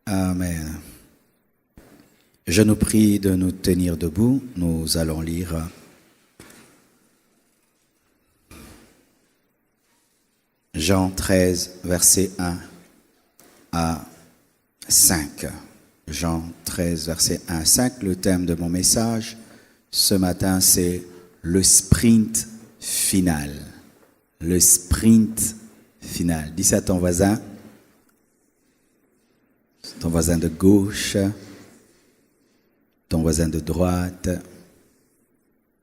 Amen. Je nous prie de nous tenir debout. Nous allons lire Jean 13, versets 1 à 5. Jean 13, versets 1 à 5. Le thème de mon message ce matin, c'est le sprint final. Le sprint final. Dis ça à ton voisin de gauche, ton voisin de droite,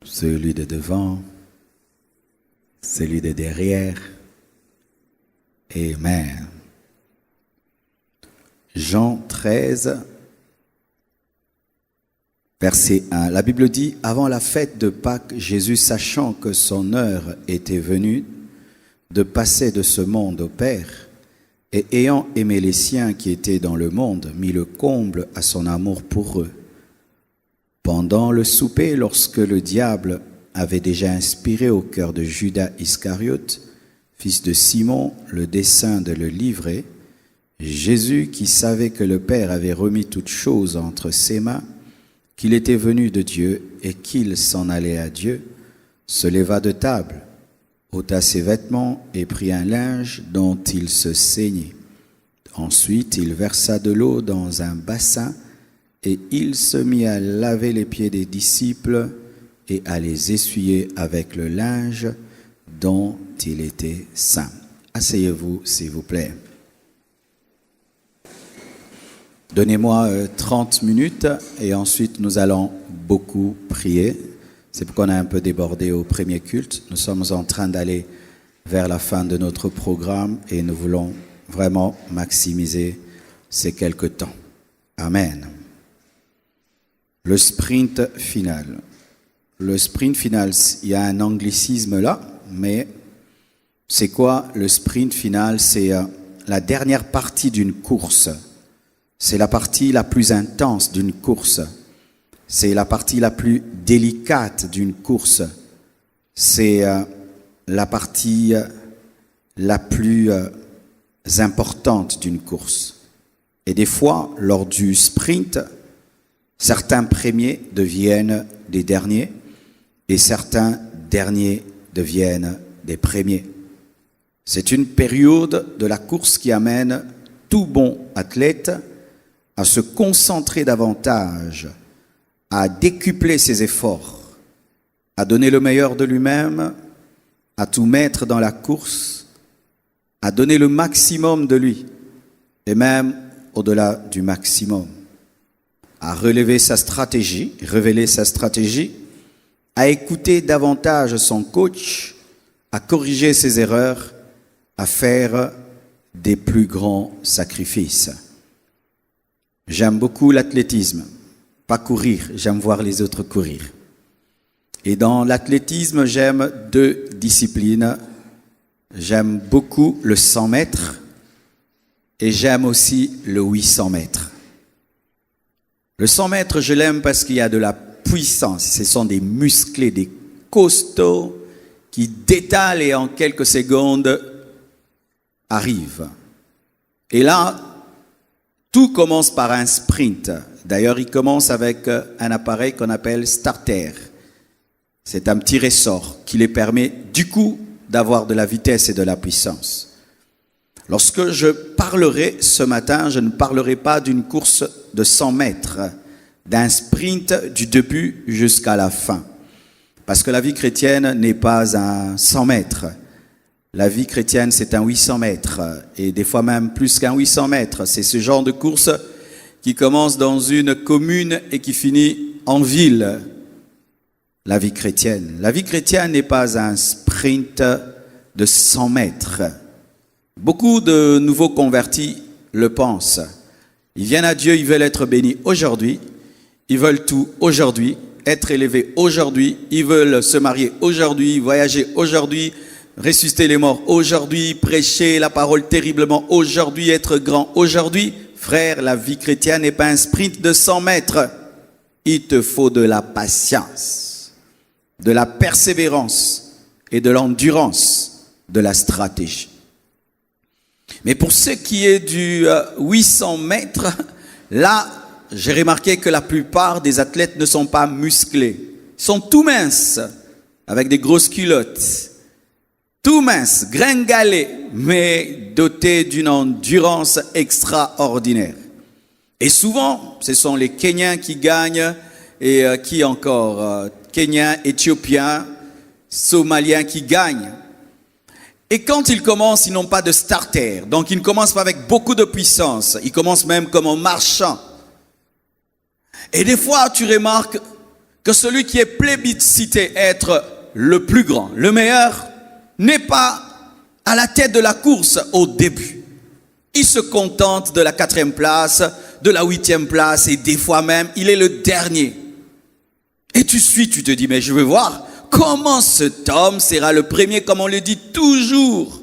celui de devant, celui de derrière. Amen. Jean 13, verset 1. La Bible dit, avant la fête de Pâques, Jésus, sachant que son heure était venue de passer de ce monde au Père, et ayant aimé les siens qui étaient dans le monde, mit le comble à son amour pour eux. Pendant le souper, lorsque le diable avait déjà inspiré au cœur de Judas Iscariote, fils de Simon, le dessein de le livrer, Jésus, qui savait que le Père avait remis toutes choses entre ses mains, qu'il était venu de Dieu et qu'il s'en allait à Dieu, se leva de table, ôta ses vêtements et prit un linge dont il se ceignait. Ensuite, il versa de l'eau dans un bassin et il se mit à laver les pieds des disciples et à les essuyer avec le linge dont il était saint. Asseyez-vous, s'il vous plaît. Donnez-moi 30 minutes et ensuite nous allons beaucoup prier. C'est pourquoi on a un peu débordé au premier culte. Nous sommes en train d'aller vers la fin de notre programme et nous voulons vraiment maximiser ces quelques temps. Amen. Le sprint final. Le sprint final, il y a un anglicisme là, mais c'est quoi le sprint final? C'est la dernière partie d'une course. C'est la partie la plus intense d'une course. C'est la partie la plus délicate d'une course. C'est la partie la plus importante d'une course. Et des fois, lors du sprint, certains premiers deviennent des derniers et certains derniers deviennent des premiers. C'est une période de la course qui amène tout bon athlète à se concentrer davantage, à décupler ses efforts, à donner le meilleur de lui-même, à tout mettre dans la course, à donner le maximum de lui, et même au-delà du maximum, à relever sa stratégie, révéler sa stratégie, à écouter davantage son coach, à corriger ses erreurs, à faire des plus grands sacrifices. J'aime beaucoup l'athlétisme. Pas courir, j'aime voir les autres courir. Et dans l'athlétisme, j'aime deux disciplines. J'aime beaucoup le 100 mètres et j'aime aussi le 800 mètres. Le 100 mètres, je l'aime parce qu'il y a de la puissance. Ce sont des musclés, des costauds qui détalent et en quelques secondes arrivent. Et là, tout commence par un sprint. D'ailleurs, il commence avec un appareil qu'on appelle starter. C'est un petit ressort qui les permet du coup d'avoir de la vitesse et de la puissance. Lorsque je parlerai ce matin, je ne parlerai pas d'une course de 100 mètres, d'un sprint du début jusqu'à la fin. Parce que la vie chrétienne n'est pas un 100 mètres. La vie chrétienne, c'est un 800 mètres. Et des fois même plus qu'un 800 mètres. C'est ce genre de course qui commence dans une commune et qui finit en ville. La vie chrétienne. La vie chrétienne n'est pas un sprint de 100 mètres. Beaucoup de nouveaux convertis le pensent. Ils viennent à Dieu, ils veulent être bénis aujourd'hui. Ils veulent tout aujourd'hui, être élevés aujourd'hui. Ils veulent se marier aujourd'hui, voyager aujourd'hui, ressusciter les morts aujourd'hui, prêcher la parole terriblement aujourd'hui, être grand aujourd'hui. Frère, la vie chrétienne n'est pas un sprint de 100 mètres. Il te faut de la patience, de la persévérance et de l'endurance, de la stratégie. Mais pour ce qui est du 800 mètres, là, j'ai remarqué que la plupart des athlètes ne sont pas musclés. Ils sont tout minces, avec des grosses culottes. Tout minces, gringalés, mais dotés d'une endurance extraordinaire. Et souvent, ce sont les Kenyans qui gagnent, et qui encore Kenyans, Éthiopiens, Somaliens qui gagnent. Et quand ils commencent, ils n'ont pas de starter. Donc ils ne commencent pas avec beaucoup de puissance. Ils commencent même comme un marchand. Et des fois, tu remarques que celui qui est plébiscité être le plus grand, le meilleur, n'est pas à la tête de la course au début. Il se contente de la 4e place, de la 8e place, et des fois même, il est le dernier. Et tu te dis, mais je veux voir comment cet homme sera le premier, comme on le dit toujours.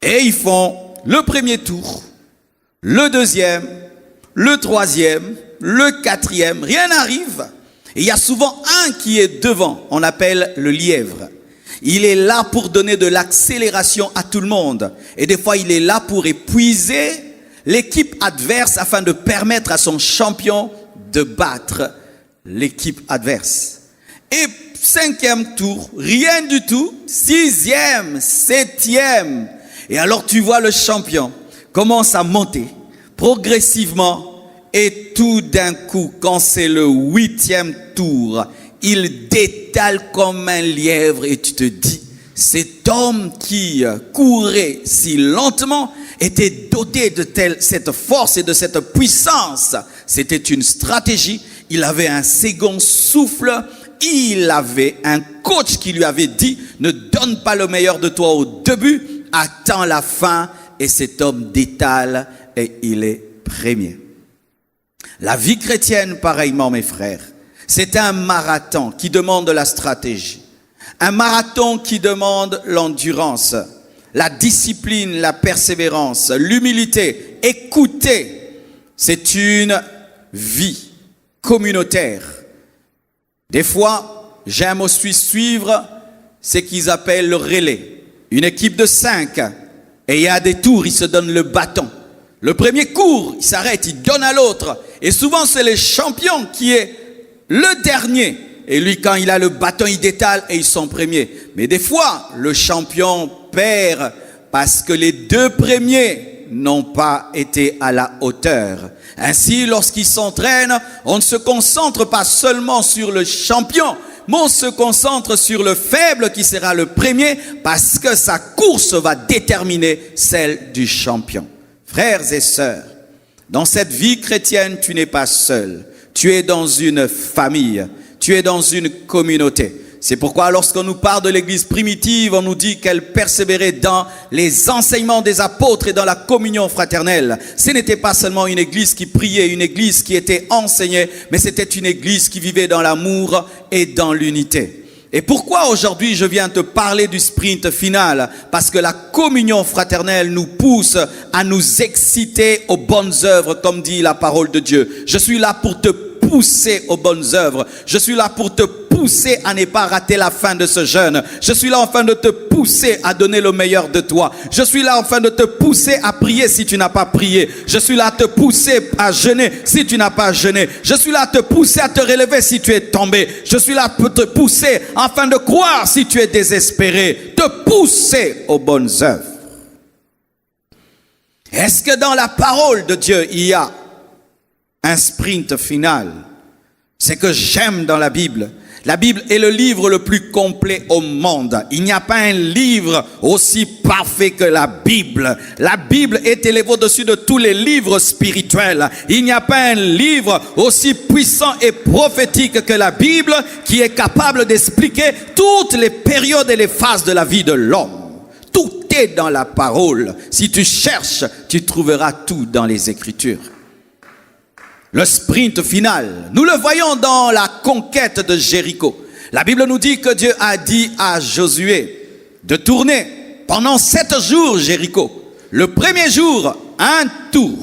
Et ils font le premier tour, le deuxième, le troisième, le 4e, rien n'arrive. Et il y a souvent un qui est devant, on appelle le lièvre. Il est là pour donner de l'accélération à tout le monde. Et des fois, il est là pour épuiser l'équipe adverse afin de permettre à son champion de battre l'équipe adverse. Et 5e tour, rien du tout. 6e, 7e. Et alors tu vois le champion commence à monter progressivement. Et tout d'un coup, quand c'est le 8e tour, il détale comme un lièvre. Et tu te dis, cet homme qui courait si lentement était doté de cette force et de cette puissance. C'était une stratégie. Il avait un second souffle. Il avait un coach qui lui avait dit, ne donne pas le meilleur de toi au début, attends la fin. Et cet homme détale et il est premier. La vie chrétienne, pareillement, mes frères, c'est un marathon qui demande de la stratégie. Un marathon qui demande l'endurance, la discipline, la persévérance, l'humilité. Écoutez, c'est une vie communautaire. Des fois, j'aime aussi suivre ce qu'ils appellent le relais. Une équipe de 5. Et il y a des tours, ils se donnent le bâton. Le premier court, il s'arrête, il donne à l'autre. Et souvent, c'est le champion qui est le dernier. Et lui, quand il a le bâton, il détale et ils sont premiers. Mais des fois, le champion perd parce que les 2 premiers n'ont pas été à la hauteur. Ainsi, lorsqu'il s'entraîne, on ne se concentre pas seulement sur le champion, mais on se concentre sur le faible qui sera le premier parce que sa course va déterminer celle du champion. Frères et sœurs, dans cette vie chrétienne, tu n'es pas seul. Tu es dans une famille. Tu es dans une communauté. C'est pourquoi lorsqu'on nous parle de l'église primitive, on nous dit qu'elle persévérait dans les enseignements des apôtres et dans la communion fraternelle. Ce n'était pas seulement une église qui priait, une église qui était enseignée, mais c'était une église qui vivait dans l'amour et dans l'unité. Et pourquoi aujourd'hui je viens te parler du sprint final? Parce que la communion fraternelle nous pousse à nous exciter aux bonnes œuvres, comme dit la parole de Dieu. Je suis là pour te pousser aux bonnes œuvres. Je suis là pour te pousser à ne pas rater la fin de ce jeûne. Je suis là afin de te pousser à donner le meilleur de toi. Je suis là afin de te pousser à prier si tu n'as pas prié. Je suis là à te pousser à jeûner si tu n'as pas jeûné. Je suis là à te pousser à te relever si tu es tombé. Je suis là pour te pousser afin de croire si tu es désespéré. Te pousser aux bonnes œuvres. Est-ce que dans la parole de Dieu, il y a un sprint final? C'est que j'aime dans la Bible. La Bible est le livre le plus complet au monde. Il n'y a pas un livre aussi parfait que la Bible. La Bible est élevée au-dessus de tous les livres spirituels. Il n'y a pas un livre aussi puissant et prophétique que la Bible qui est capable d'expliquer toutes les périodes et les phases de la vie de l'homme. Tout est dans la parole. Si tu cherches, tu trouveras tout dans les Écritures. Le sprint final, nous le voyons dans la conquête de Jéricho. La Bible nous dit que Dieu a dit à Josué de tourner pendant 7 jours Jéricho. Le premier jour, un tour.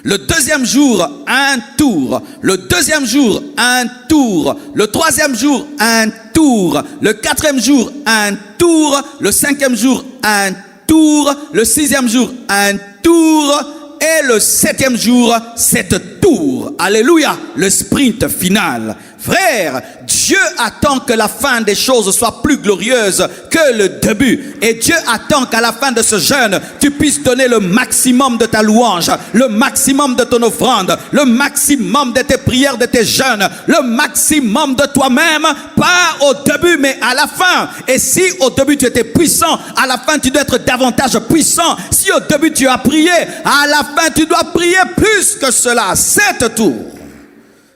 Le deuxième jour, un tour. Le deuxième jour, un tour. Le troisième jour, un tour. Le quatrième jour, un tour. Le cinquième jour, un tour, le 6e jour, un tour, et le 7e jour, 7 tours. Alléluia, le sprint final. Frère, Dieu attend que la fin des choses soit plus glorieuse que le début. Et Dieu attend qu'à la fin de ce jeûne, tu puisses donner le maximum de ta louange, le maximum de ton offrande, le maximum de tes prières, de tes jeûnes, le maximum de toi-même, pas au début mais à la fin. Et si au début tu étais puissant, à la fin tu dois être davantage puissant. Si au début tu as prié, à la fin tu dois prier plus que cela. 7 tours.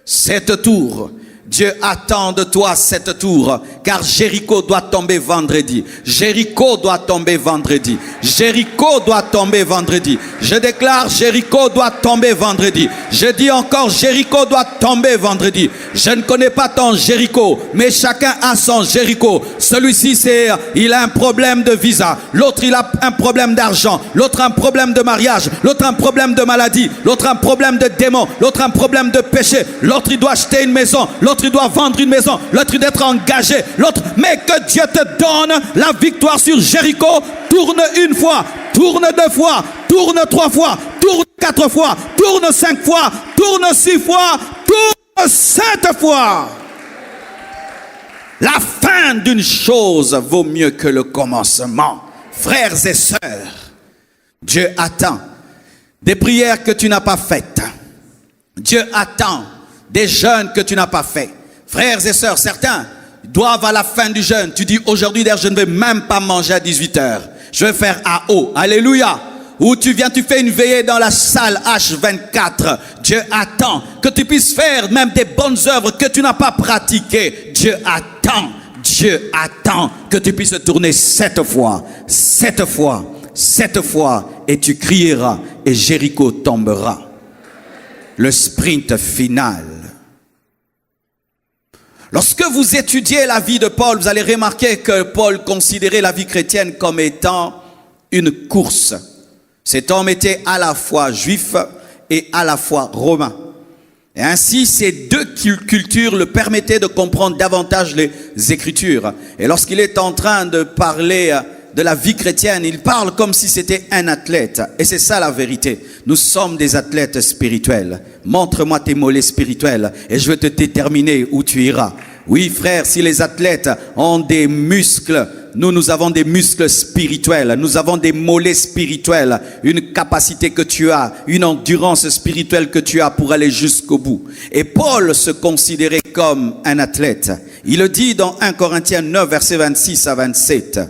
7 tours. Dieu attend de toi 7 tours, car Jéricho doit tomber vendredi. Jéricho doit tomber vendredi. Jéricho doit tomber vendredi. Je déclare, Jéricho doit tomber vendredi. Je dis encore, Jéricho doit tomber vendredi. Je ne connais pas ton Jéricho, mais chacun a son Jéricho. Celui-ci, il a un problème de visa. L'autre, il a un problème d'argent. L'autre, un problème de mariage. L'autre, un problème de maladie. L'autre, un problème de démon. L'autre, un problème de péché. L'autre, il doit acheter une maison. L'autre, il doit vendre une maison. L'autre, il doit être engagé. L'autre, mais que Dieu te donne la victoire sur Jéricho. Tourne une fois, tourne 2 fois, tourne 3 fois, tourne 4 fois, tourne 5 fois, tourne 6 fois, tourne 7 fois. La fin d'une chose vaut mieux que le commencement. Frères et sœurs, Dieu attend des prières que tu n'as pas faites. Dieu attend des jeûnes que tu n'as pas faits. Frères et sœurs, certains doivent à la fin du jeûne, tu dis aujourd'hui d'ailleurs je ne vais même pas manger à 18h. Je vais faire AO. Alléluia. Ou tu viens, tu fais une veillée dans la salle H24. Dieu attend que tu puisses faire même des bonnes œuvres que tu n'as pas pratiquées. Dieu attend que tu puisses tourner 7 fois. 7 fois. 7 fois. Et tu crieras et Jéricho tombera. Le sprint final. Lorsque vous étudiez la vie de Paul, vous allez remarquer que Paul considérait la vie chrétienne comme étant une course. Cet homme était à la fois juif et à la fois romain. Et ainsi, ces 2 cultures le permettaient de comprendre davantage les Écritures. Et lorsqu'il est en train de parler de la vie chrétienne, il parle comme si c'était un athlète. Et c'est ça la vérité. Nous sommes des athlètes spirituels. Montre-moi tes mollets spirituels et je vais te déterminer où tu iras. Oui, frère, si les athlètes ont des muscles, nous avons des muscles spirituels. Nous avons des mollets spirituels. Une capacité que tu as, une endurance spirituelle que tu as pour aller jusqu'au bout. Et Paul se considérait comme un athlète. Il le dit dans 1 Corinthiens 9, versets 26 à 27.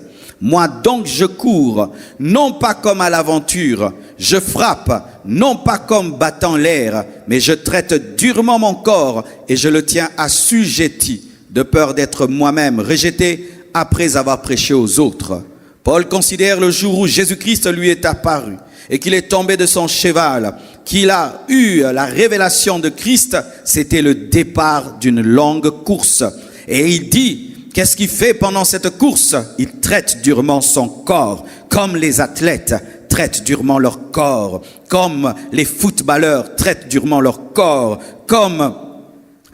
Moi donc je cours, non pas comme à l'aventure, je frappe, non pas comme battant l'air, mais je traite durement mon corps et je le tiens assujetti, de peur d'être moi-même rejeté après avoir prêché aux autres. Paul considère le jour où Jésus-Christ lui est apparu et qu'il est tombé de son cheval, qu'il a eu la révélation de Christ, c'était le départ d'une longue course. Et il dit, qu'est-ce qu'il fait pendant cette course? Il traite durement son corps, comme les athlètes traitent durement leur corps, comme les footballeurs traitent durement leur corps, comme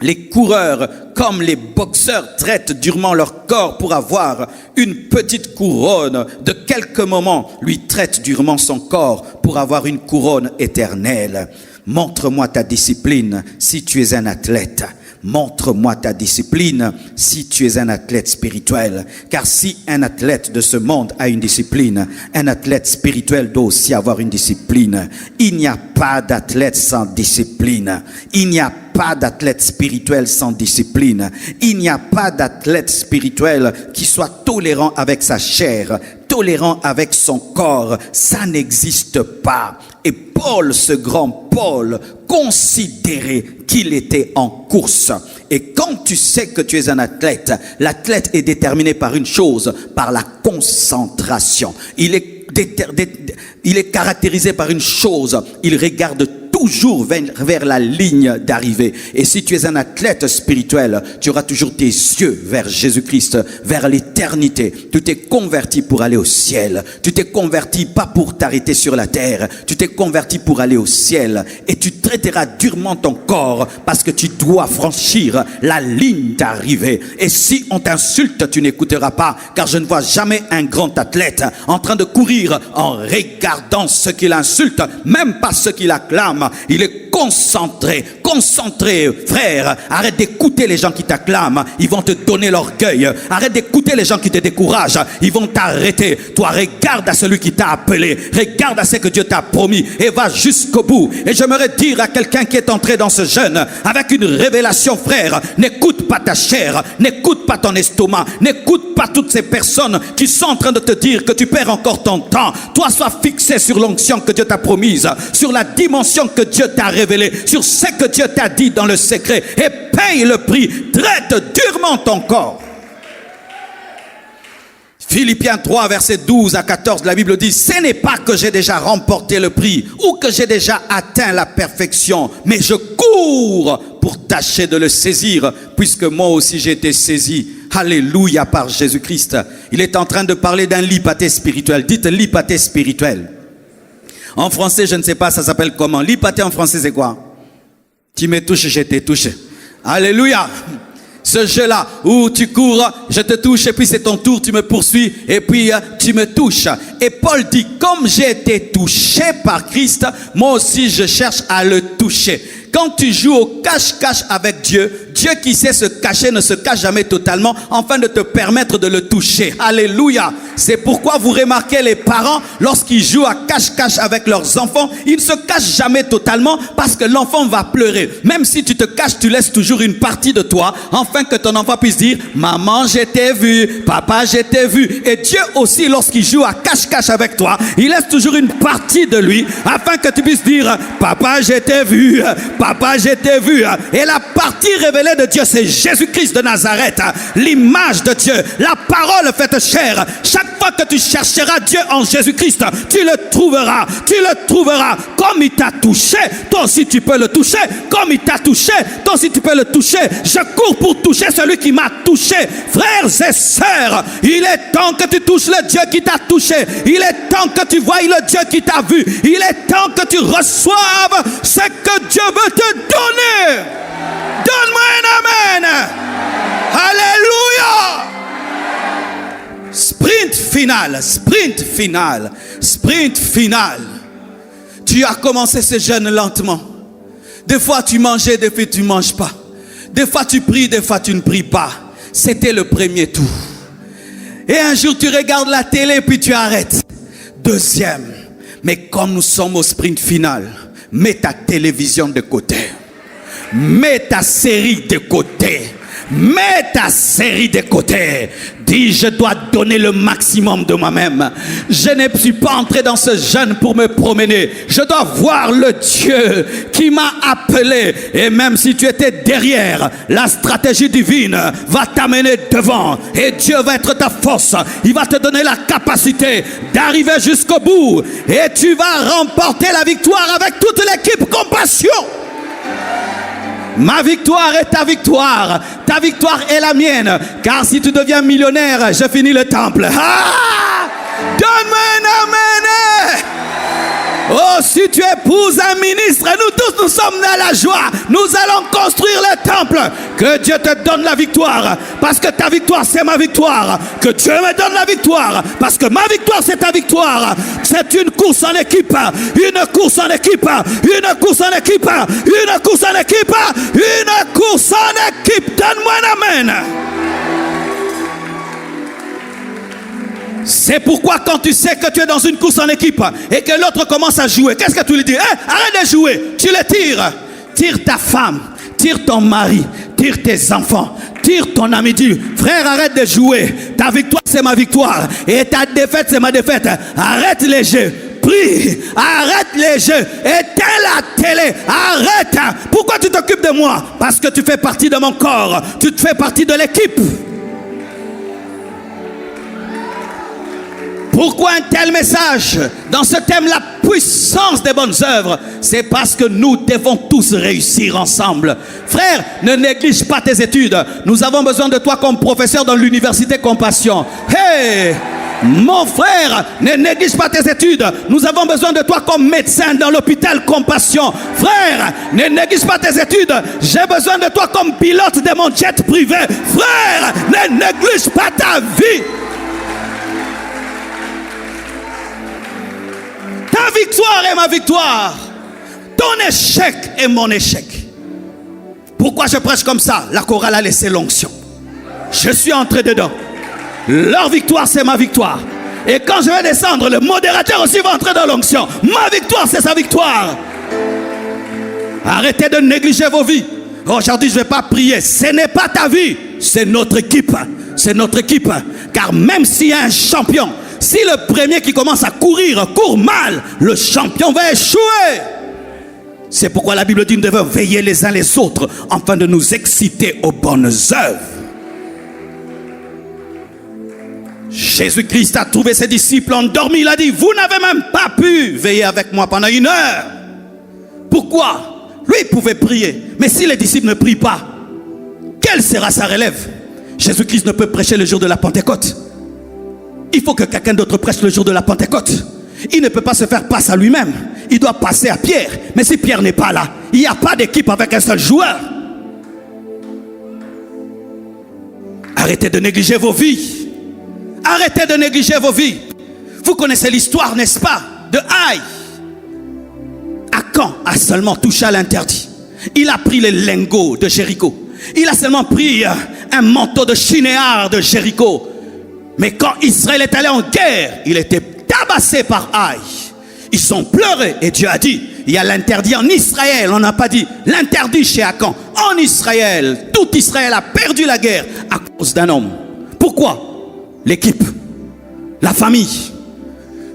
les coureurs, comme les boxeurs traitent durement leur corps pour avoir une petite couronne de quelques moments, lui traite durement son corps pour avoir une couronne éternelle. Montre-moi ta discipline si tu es un athlète. Montre-moi ta discipline si tu es un athlète spirituel. Car si un athlète de ce monde a une discipline, un athlète spirituel doit aussi avoir une discipline. Il n'y a pas d'athlète sans discipline. Il n'y a pas d'athlète spirituel sans discipline. Il n'y a pas d'athlète spirituel qui soit tolérant avec sa chair, tolérant avec son corps. Ça n'existe pas. Et Paul, ce grand Paul, considérait qu'il était en course. Et quand tu sais que tu es un athlète, l'athlète est déterminé par une chose, par la concentration. Il est caractérisé par une chose, il regarde tout toujours vers la ligne d'arrivée. Et si tu es un athlète spirituel, tu auras toujours tes yeux vers Jésus-Christ, vers l'éternité. Tu t'es converti pour aller au ciel. Tu t'es converti pas pour t'arrêter sur la terre. Tu t'es converti pour aller au ciel. Et tu traiteras durement ton corps parce que tu dois franchir la ligne d'arrivée. Et si on t'insulte, tu n'écouteras pas, car je ne vois jamais un grand athlète en train de courir en regardant ceux qui l'insultent, même pas ceux qui l'acclament. Il est concentré, frère. Arrête d'écouter les gens qui t'acclament, ils vont te donner l'orgueil. Arrête d'écouter les gens qui te découragent, ils vont t'arrêter. Toi, regarde à celui qui t'a appelé, regarde à ce que Dieu t'a promis et va jusqu'au bout. Et j'aimerais dire à quelqu'un qui est entré dans ce jeûne avec une révélation, frère, n'écoute pas ta chair, n'écoute pas ton estomac, n'écoute pas toutes ces personnes qui sont en train de te dire que tu perds encore ton temps. Toi, sois fixé sur l'onction que Dieu t'a promise, sur la dimension que Dieu t'a révélée, sur ce que Dieu t'a dit dans le secret, et paye le prix. Traite durement ton corps. Philippiens 3, versets 12 à 14, la Bible dit: ce n'est pas que j'ai déjà remporté le prix ou que j'ai déjà atteint la perfection, mais je cours pour tâcher de le saisir, puisque moi aussi j'ai été saisi. Alléluia, par Jésus-Christ. Il est en train de parler d'un lipaté spirituel. Dites lipaté spirituel. En français, je ne sais pas, ça s'appelle comment. Lipaté en français, c'est quoi? Tu me touches, je t'ai touché. Alléluia. Ce jeu-là où tu cours, je te touche et puis c'est ton tour, tu me poursuis et puis tu me touches. Et Paul dit, comme j'ai été touché par Christ, moi aussi je cherche à le toucher. Quand tu joues au cache-cache avec Dieu, Dieu qui sait se cacher ne se cache jamais totalement afin de te permettre de le toucher. Alléluia. C'est pourquoi vous remarquez les parents, lorsqu'ils jouent à cache-cache avec leurs enfants, ils ne se cachent jamais totalement parce que l'enfant va pleurer. Même si tu te caches, tu laisses toujours une partie de toi afin que ton enfant puisse dire: maman, je t'ai vu, papa, je t'ai vu. Et Dieu aussi, lorsqu'il joue à cache-cache avec toi, il laisse toujours une partie de lui afin que tu puisses dire: papa, je t'ai vu, papa, je t'ai vu. Et la partie révélée de Dieu, c'est Jésus-Christ de Nazareth, l'image de Dieu, la parole faite chair. Chaque fois que tu chercheras Dieu en Jésus-Christ, tu le trouveras. Tu le trouveras. Comme il t'a touché, toi aussi tu peux le toucher. Comme il t'a touché, toi aussi tu peux le toucher. Je cours pour toucher celui qui m'a touché. Frères et sœurs, il est temps que tu touches le Dieu qui t'a touché. Il est temps que tu voies le Dieu qui t'a vu. Il est temps que tu reçoives ce que Dieu veut te donner. Donne-moi un amen. Alléluia. Sprint final, sprint final, sprint final. Tu as commencé ce jeûne lentement. Des fois tu mangeais, des fois tu ne manges pas. Des fois tu pries, des fois tu ne pries pas. C'était le premier tour. Et un jour tu regardes la télé puis tu arrêtes. Deuxième. Mais comme nous sommes au sprint final, mets ta télévision de côté. Mets ta série de côté. Mets ta série de côté. Dis: je dois donner le maximum de moi-même. Je ne suis pas entré dans ce jeûne pour me promener. Je dois voir le Dieu qui m'a appelé. Et même si tu étais derrière, la stratégie divine va t'amener devant. Et Dieu va être ta force. Il va te donner la capacité d'arriver jusqu'au bout. Et tu vas remporter la victoire avec toute l'équipe Compassion. Ma victoire est ta victoire est la mienne, car si tu deviens millionnaire, je finis le temple. Ah! Donne-moi un amen. Oh, si tu épouses un ministre, nous tous nous sommes dans la joie. Nous allons construire le temple. Que Dieu te donne la victoire, parce que ta victoire c'est ma victoire. Que Dieu me donne la victoire, parce que ma victoire c'est ta victoire. C'est une course en équipe, une course en équipe, une course en équipe, une course en équipe, une course en équipe. Donne-moi un amen. C'est pourquoi quand tu sais que tu es dans une course en équipe et que l'autre commence à jouer, qu'est-ce que tu lui dis? Arrête de jouer, tu le tires. Tire ta femme, tire ton mari, tire tes enfants, tire ton ami. Dis: frère, arrête de jouer. Ta victoire c'est ma victoire et ta défaite c'est ma défaite. Arrête les jeux. Prie, arrête les jeux, éteins la télé, arrête. Pourquoi tu t'occupes de moi? Parce que tu fais partie de mon corps, tu fais partie de l'équipe. Pourquoi un tel message? Dans ce thème, la puissance des bonnes œuvres, c'est parce que nous devons tous réussir ensemble. Frère, ne néglige pas tes études. Nous avons besoin de toi comme professeur dans l'université Compassion. Hey! Mon frère, ne néglige pas tes études. Nous avons besoin de toi comme médecin dans l'hôpital Compassion. Frère, ne néglige pas tes études. J'ai besoin de toi comme pilote de mon jet privé. Frère, ne néglige pas ta vie. Ta victoire est ma victoire. Ton échec est mon échec. Pourquoi je prêche comme ça? La chorale a laissé l'onction. Je suis entré dedans. Leur victoire, c'est ma victoire. Et quand je vais descendre, le modérateur aussi va entrer dans l'onction. Ma victoire, c'est sa victoire. Arrêtez de négliger vos vies. Aujourd'hui, je ne vais pas prier. Ce n'est pas ta vie, c'est notre équipe. C'est notre équipe. Car même s'il y a un champion, si le premier qui commence à courir court mal, le champion va échouer. C'est pourquoi la Bible dit que nous devons veiller les uns les autres afin de nous exciter aux bonnes œuvres. Jésus-Christ a trouvé ses disciples endormis. Il a dit, vous n'avez même pas pu veiller avec moi pendant 1 heure. Pourquoi? Lui, il pouvait prier. Mais si les disciples ne prient pas, quelle sera sa relève? Jésus-Christ ne peut prêcher le jour de la Pentecôte. Il faut que quelqu'un d'autre prêche le jour de la Pentecôte. Il ne peut pas se faire passer à lui-même. Il doit passer à Pierre. Mais si Pierre n'est pas là, il n'y a pas d'équipe avec un seul joueur. Arrêtez de négliger vos vies. Arrêtez de négliger vos vies. Vous connaissez l'histoire, n'est-ce pas, de Aïe. Akan a seulement touché à l'interdit. Il a pris les lingots de Jéricho. Il a seulement pris un manteau de chinéard de Jéricho. Mais quand Israël est allé en guerre, il était tabassé par Aïe. Ils ont pleuré et Dieu a dit, il y a l'interdit en Israël. On n'a pas dit l'interdit chez Akan. En Israël, tout Israël a perdu la guerre à cause d'un homme. Pourquoi? L'équipe, la famille.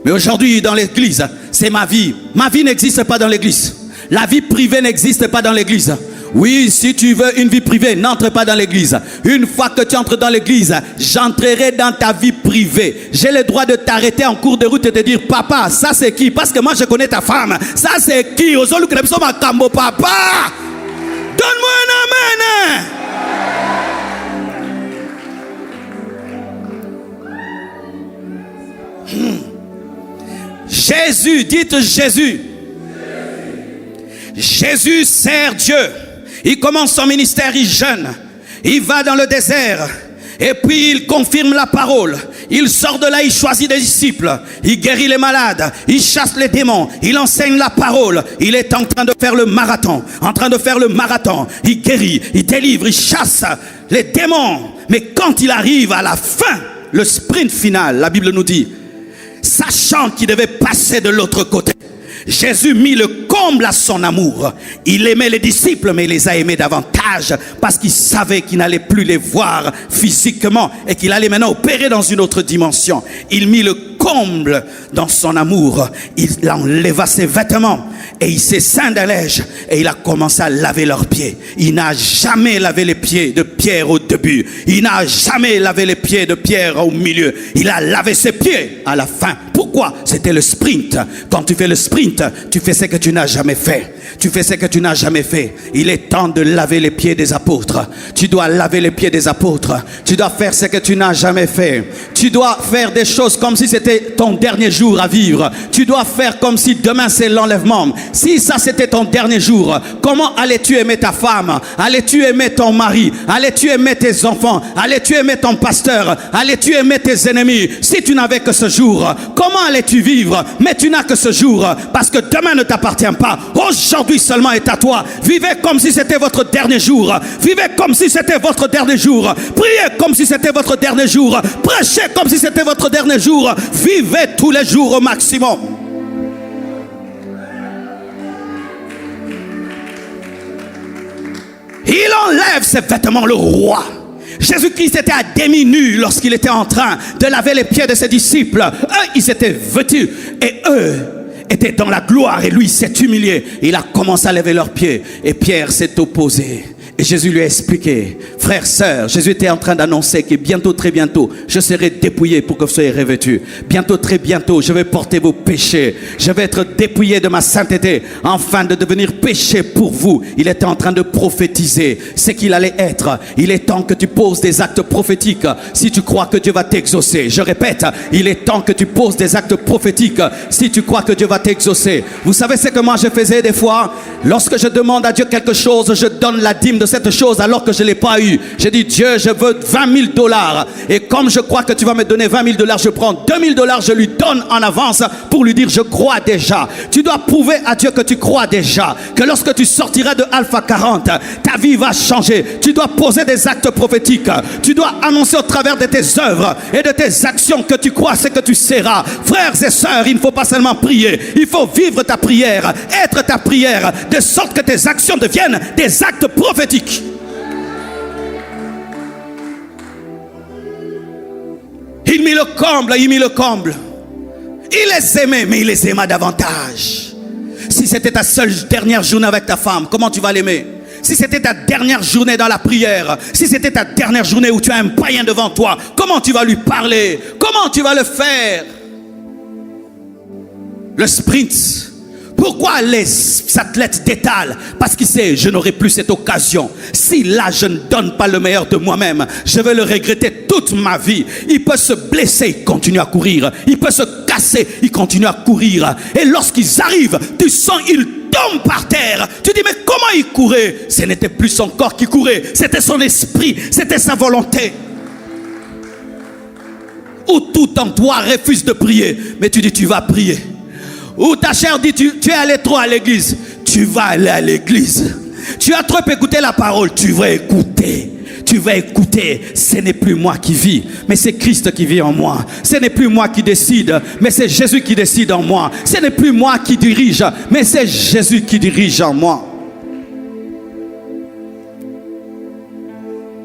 Mais aujourd'hui dans l'église, c'est ma vie. Ma vie n'existe pas dans l'église. La vie privée n'existe pas dans l'église. Oui, si tu veux une vie privée, n'entre pas dans l'église. Une fois que tu entres dans l'église, j'entrerai dans ta vie privée. J'ai le droit de t'arrêter en cours de route et te dire, papa, ça c'est qui? Parce que moi je connais ta femme. Ça c'est qui? Papa, donne-moi un amen. Jésus, dites Jésus. Jésus sert Dieu. Il commence son ministère, il jeûne. Il va dans le désert. Et puis il confirme la parole. Il sort de là, il choisit des disciples. Il guérit les malades. Il chasse les démons. Il enseigne la parole. Il est en train de faire le marathon. En train de faire le marathon. Il guérit, il délivre, il chasse les démons. Mais quand il arrive à la fin, le sprint final, la Bible nous dit, sachant qu'il devait passer de l'autre côté, Jésus mit le comble à son amour. Il aimait les disciples, mais il les a aimés davantage parce qu'il savait qu'il n'allait plus les voir physiquement et qu'il allait maintenant opérer dans une autre dimension. Il mit le comble dans son amour. Il enleva ses vêtements et il s'est ceint d'un linge et il a commencé à laver leurs pieds. Il n'a jamais lavé les pieds de Pierre au début. Il n'a jamais lavé les pieds de Pierre au milieu. Il a lavé ses pieds à la fin. Pourquoi? C'était le sprint. Quand tu fais le sprint, tu fais ce que tu n'as jamais fait. Tu fais ce que tu n'as jamais fait. Il est temps de laver les pieds des apôtres. Tu dois laver les pieds des apôtres. Tu dois faire ce que tu n'as jamais fait. Tu dois faire des choses comme si c'était ton dernier jour à vivre. Tu dois faire comme si demain c'est l'enlèvement. Si ça c'était ton dernier jour, comment allais-tu aimer ta femme? Allais-tu aimer ton mari? Allais-tu aimer tes enfants? Allais-tu aimer ton pasteur? Allais-tu aimer tes ennemis? Si tu n'avais que ce jour, comment allais-tu vivre? Mais tu n'as que ce jour parce que demain ne t'appartient pas. Aujourd'hui seulement est à toi. Vivez comme si c'était votre dernier jour. Vivez comme si c'était votre dernier jour. Priez comme si c'était votre dernier jour. Prêchez comme si c'était votre dernier jour. Vivez tous les jours au maximum. Il enlève ses vêtements, le roi. Jésus-Christ était à demi-nu lorsqu'il était en train de laver les pieds de ses disciples. Eux, ils étaient vêtus et eux étaient dans la gloire et lui s'est humilié. Il a commencé à lever leurs pieds et Pierre s'est opposé. Et Jésus lui a expliqué, frère, sœur, Jésus était en train d'annoncer que bientôt, très bientôt, je serai dépouillé pour que vous soyez revêtus. Bientôt, très bientôt, je vais porter vos péchés. Je vais être dépouillé de ma sainteté, afin de devenir péché pour vous. Il était en train de prophétiser ce qu'il allait être. Il est temps que tu poses des actes prophétiques si tu crois que Dieu va t'exaucer. Je répète, il est temps que tu poses des actes prophétiques si tu crois que Dieu va t'exaucer. Vous savez ce que moi je faisais des fois? Lorsque je demande à Dieu quelque chose, je donne la dîme de cette chose alors que je ne l'ai pas eu. J'ai dit, Dieu, je veux $20 000. Et comme je crois que tu vas me donner $20 000, je prends $2 000, je lui donne en avance pour lui dire, je crois déjà. Tu dois prouver à Dieu que tu crois déjà. Que lorsque tu sortiras de Alpha 40, ta vie va changer. Tu dois poser des actes prophétiques. Tu dois annoncer au travers de tes œuvres et de tes actions que tu crois ce que tu seras. Frères et sœurs, il ne faut pas seulement prier. Il faut vivre ta prière, être ta prière, de sorte que tes actions deviennent des actes prophétiques. Il mit le comble, il mit le comble. Il les aimait, mais il les aima davantage. Si c'était ta seule dernière journée avec ta femme, comment tu vas l'aimer? Si c'était ta dernière journée dans la prière, si c'était ta dernière journée où tu as un païen devant toi, comment tu vas lui parler? Comment tu vas le faire? Le sprint. Pourquoi les athlètes détalent? Parce qu'ils savent, je n'aurai plus cette occasion. Si là, je ne donne pas le meilleur de moi-même, je vais le regretter toute ma vie. Il peut se blesser, il continue à courir. Il peut se casser, il continue à courir. Et lorsqu'ils arrivent, tu sens, il tombe par terre. Tu dis, mais comment il courait? Ce n'était plus son corps qui courait, c'était son esprit, c'était sa volonté. Ou tout en toi refuse de prier, mais tu dis, tu vas prier. Ou ta chair dit, tu es allé trop à l'église, tu vas aller à l'église. Tu as trop écouté la parole, tu vas écouter. Tu vas écouter. Ce n'est plus moi qui vis, mais c'est Christ qui vit en moi. Ce n'est plus moi qui décide, mais c'est Jésus qui décide en moi. Ce n'est plus moi qui dirige, mais c'est Jésus qui dirige en moi.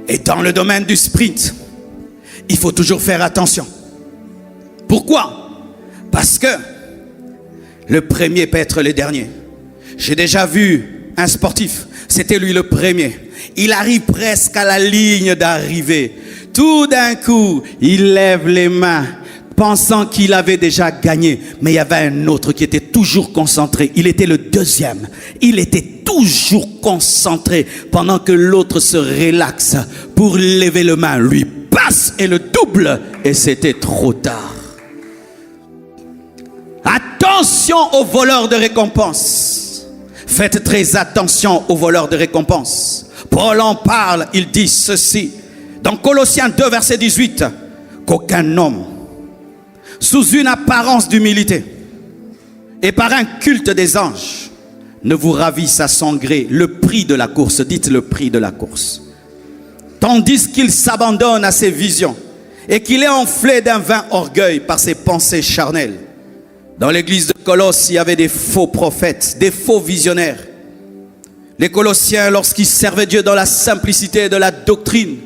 Et dans le domaine du sprint, il faut toujours faire attention. Pourquoi? Parce que le premier peut être le dernier. J'ai déjà vu un sportif, c'était lui le premier. Il arrive presque à la ligne d'arrivée. Tout d'un coup, il lève les mains, pensant qu'il avait déjà gagné. Mais il y avait un autre qui était toujours concentré. Il était le deuxième. Il était toujours concentré pendant que l'autre se relaxe pour lever les mains. Lui passe et le double. Et c'était trop tard. Attention aux voleurs de récompenses. Faites très attention aux voleurs de récompenses. Paul en parle, il dit ceci. Dans Colossiens 2, verset 18. Qu'aucun homme, sous une apparence d'humilité et par un culte des anges, ne vous ravisse à son gré le prix de la course. Dites le prix de la course. Tandis qu'il s'abandonne à ses visions et qu'il est enflé d'un vain orgueil par ses pensées charnelles. Dans l'église de Colosse, il y avait des faux prophètes, des faux visionnaires. Les Colossiens, lorsqu'ils servaient Dieu dans la simplicité de la doctrine,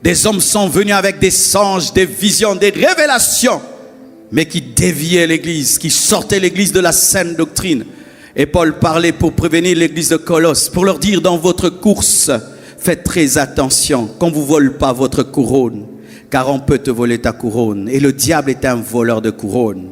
des hommes sont venus avec des songes, des visions, des révélations, mais qui déviaient l'église, qui sortaient l'église de la saine doctrine. Et Paul parlait pour prévenir l'église de Colosse, pour leur dire, dans votre course, faites très attention qu'on ne vous vole pas votre couronne, car on peut te voler ta couronne. Et le diable est un voleur de couronne.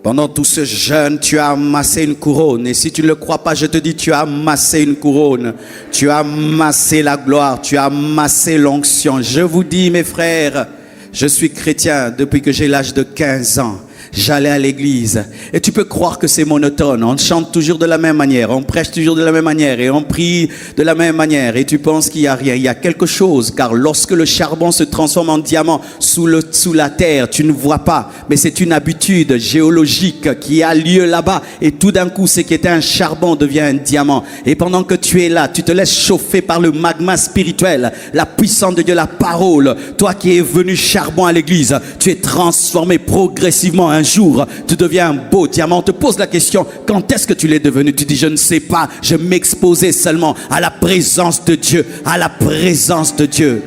Pendant tout ce jeûne, tu as amassé une couronne. Et si tu ne le crois pas, je te dis, tu as amassé une couronne. Tu as amassé la gloire. Tu as amassé l'onction. Je vous dis, mes frères, je suis chrétien depuis que j'ai l'âge de 15 ans. J'allais à l'église. Et tu peux croire que c'est monotone. On chante toujours de la même manière. On prêche toujours de la même manière. Et on prie de la même manière. Et tu penses qu'il n'y a rien. Il y a quelque chose. Car lorsque le charbon se transforme en diamant sous la terre, tu ne vois pas. Mais c'est une habitude géologique qui a lieu là-bas. Et tout d'un coup, ce qui était un charbon devient un diamant. Et pendant que tu es là, tu te laisses chauffer par le magma spirituel. La puissance de Dieu, la parole. Toi qui es venu charbon à l'église, tu es transformé progressivement. Un jour, tu deviens un beau diamant. On te pose la question, quand est-ce que tu l'es devenu? Tu dis, je ne sais pas, je m'exposais seulement à la présence de Dieu, à la présence de Dieu.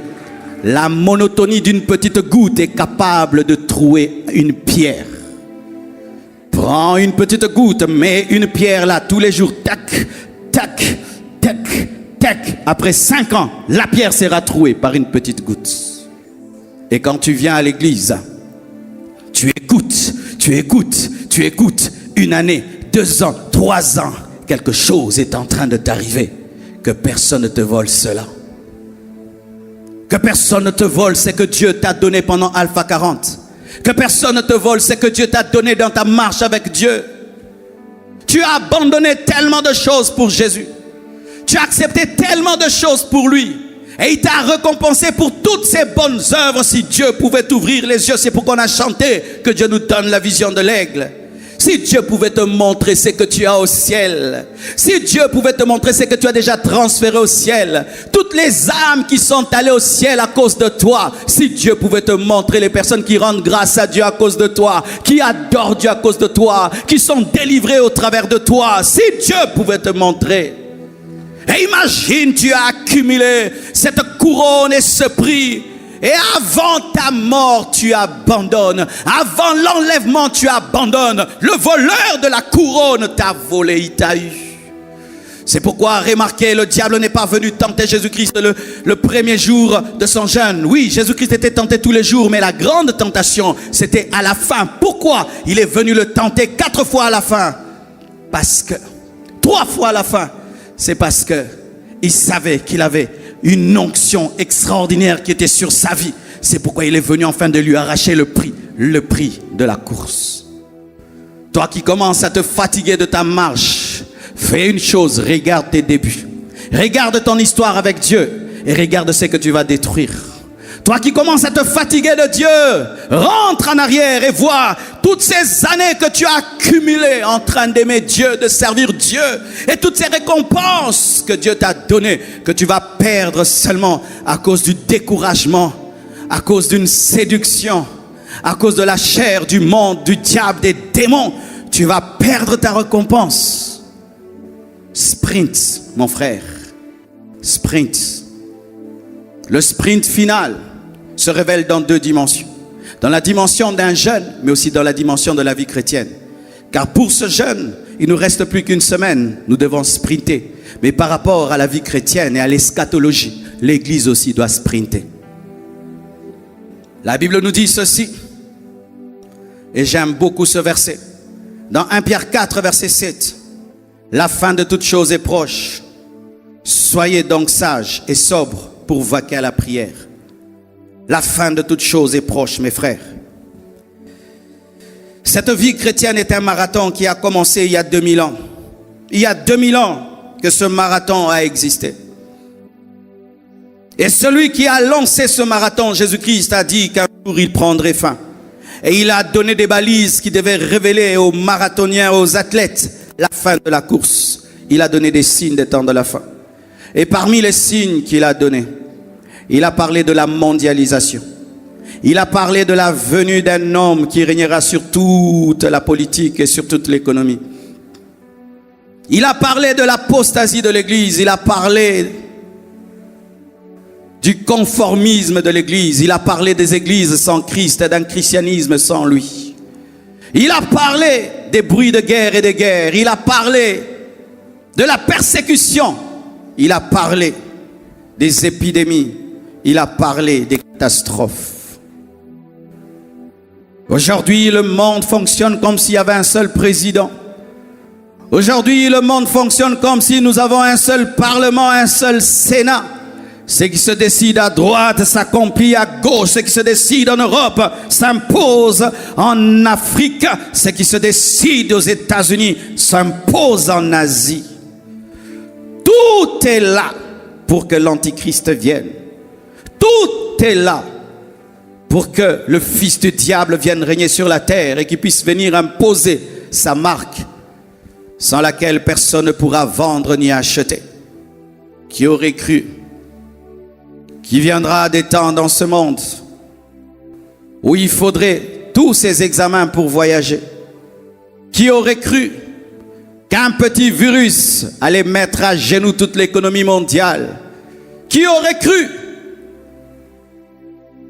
La monotonie d'une petite goutte est capable de trouer une pierre. Prends une petite goutte, mets une pierre là tous les jours, tac, tac, tac, tac. après 5 ans, la pierre sera trouée par une petite goutte. Et quand tu viens à l'église, tu écoutes, 1 année, 2 ans, 3 ans, quelque chose est en train de t'arriver. Que personne ne te vole cela. Que personne ne te vole ce que Dieu t'a donné pendant Alpha 40. Que personne ne te vole ce que Dieu t'a donné dans ta marche avec Dieu. Tu as abandonné tellement de choses pour Jésus. Tu as accepté tellement de choses pour lui. Et il t'a récompensé pour toutes ses bonnes œuvres. Si Dieu pouvait t'ouvrir les yeux, c'est pourquoi on a chanté que Dieu nous donne la vision de l'aigle. Si Dieu pouvait te montrer ce que tu as au ciel, si Dieu pouvait te montrer ce que tu as déjà transféré au ciel, toutes les âmes qui sont allées au ciel à cause de toi, si Dieu pouvait te montrer les personnes qui rendent grâce à Dieu à cause de toi, qui adorent Dieu à cause de toi, qui sont délivrées au travers de toi, si Dieu pouvait te montrer. Et imagine, tu as accumulé cette couronne et ce prix. Et avant ta mort, tu abandonnes. Avant l'enlèvement, tu abandonnes. Le voleur de la couronne t'a volé, il t'a eu. C'est pourquoi, remarquez, le diable n'est pas venu tenter Jésus-Christ le premier jour de son jeûne. Oui, Jésus-Christ était tenté tous les jours, mais la grande tentation, c'était à la fin. Pourquoi il est venu le tenter 4 fois à la fin? Parce que, 3 fois à la fin, c'est parce que il savait qu'il avait une onction extraordinaire qui était sur sa vie. C'est pourquoi il est venu enfin de lui arracher le prix de la course. Toi qui commences à te fatiguer de ta marche, fais une chose, regarde tes débuts. Regarde ton histoire avec Dieu et regarde ce que tu vas détruire. Toi qui commences à te fatiguer de Dieu, rentre en arrière et vois toutes ces années que tu as accumulées en train d'aimer Dieu, de servir Dieu, et toutes ces récompenses que Dieu t'a données, que tu vas perdre seulement à cause du découragement, à cause d'une séduction, à cause de la chair, du monde, du diable, des démons. Tu vas perdre ta récompense. Sprint, mon frère. Sprint. Le sprint final se révèle dans 2 dimensions. Dans la dimension d'un jeûne, mais aussi dans la dimension de la vie chrétienne. Car pour ce jeûne, il ne nous reste plus qu'une semaine. Nous devons sprinter. Mais par rapport à la vie chrétienne et à l'eschatologie, l'Église aussi doit sprinter. La Bible nous dit ceci. Et j'aime beaucoup ce verset. Dans 1 Pierre 4, verset 7. La fin de toute chose est proche. Soyez donc sages et sobres pour vaquer à la prière. La fin de toute chose est proche, mes frères. Cette vie chrétienne est un marathon qui a commencé il y a 2000 ans. Il y a 2000 ans que ce marathon a existé. Et celui qui a lancé ce marathon, Jésus-Christ, a dit qu'un jour il prendrait fin. Et il a donné des balises qui devaient révéler aux marathoniens, aux athlètes, la fin de la course. Il a donné des signes des temps de la fin. Et parmi les signes qu'il a donnés, il a parlé de la mondialisation. Il a parlé de la venue d'un homme qui régnera sur toute la politique et sur toute l'économie. Il a parlé de l'apostasie de l'Église. Il a parlé du conformisme de l'Église. Il a parlé des églises sans Christ et d'un christianisme sans lui. Il a parlé des bruits de guerre et de guerre. Il a parlé de la persécution. Il a parlé des épidémies. Il a parlé des catastrophes. Aujourd'hui, le monde fonctionne comme s'il y avait un seul président. Aujourd'hui, le monde fonctionne comme si nous avons un seul parlement, un seul sénat. Ce qui se décide à droite s'accomplit à gauche. Ce qui se décide en Europe s'impose en Afrique. Ce qui se décide aux États-Unis s'impose en Asie. Tout est là pour que l'Antichrist vienne. Tout est là pour que le fils du diable vienne régner sur la terre et qu'il puisse venir imposer sa marque sans laquelle personne ne pourra vendre ni acheter. Qui aurait cru qu'il viendra des temps dans ce monde où il faudrait tous ces examens pour voyager? Qui aurait cru qu'un petit virus allait mettre à genoux toute l'économie mondiale? Qui aurait cru?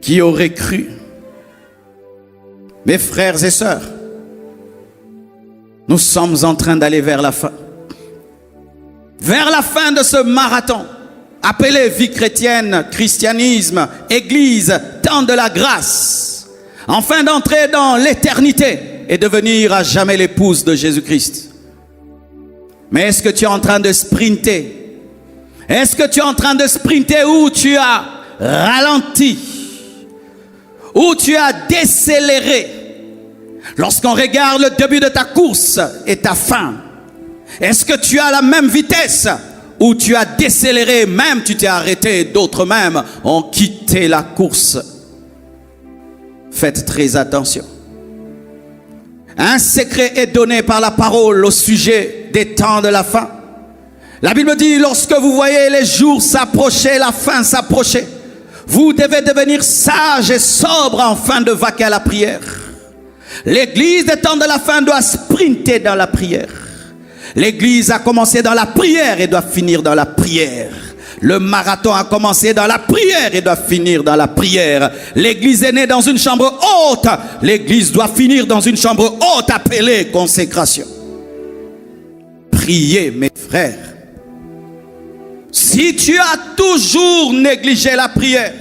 Qui aurait cru? Mes frères et sœurs, nous sommes en train d'aller vers la fin. Vers la fin de ce marathon. appelé vie chrétienne, christianisme, église, temps de la grâce, afin d'entrer dans l'éternité et devenir à jamais l'épouse de Jésus-Christ. Mais est-ce que tu es en train de sprinter? Est-ce que tu es en train de sprinter ou tu as ralenti? Ou tu as décéléré? Lorsqu'on regarde le début de ta course et ta fin, est-ce que tu as la même vitesse ou tu as décéléré, même tu t'es arrêté, d'autres même ont quitté la course? Faites très attention. Un secret est donné par la parole au sujet des temps de la fin. La Bible dit, lorsque vous voyez les jours s'approcher, la fin s'approcher, vous devez devenir sage et sobre afin de vaquer à la prière. L'église des temps de la fin doit sprinter dans la prière. L'église a commencé dans la prière et doit finir dans la prière. Le marathon a commencé dans la prière et doit finir dans la prière. L'église est née dans une chambre haute. L'église doit finir dans une chambre haute appelée consécration. Priez, mes frères. Si tu as toujours négligé la prière,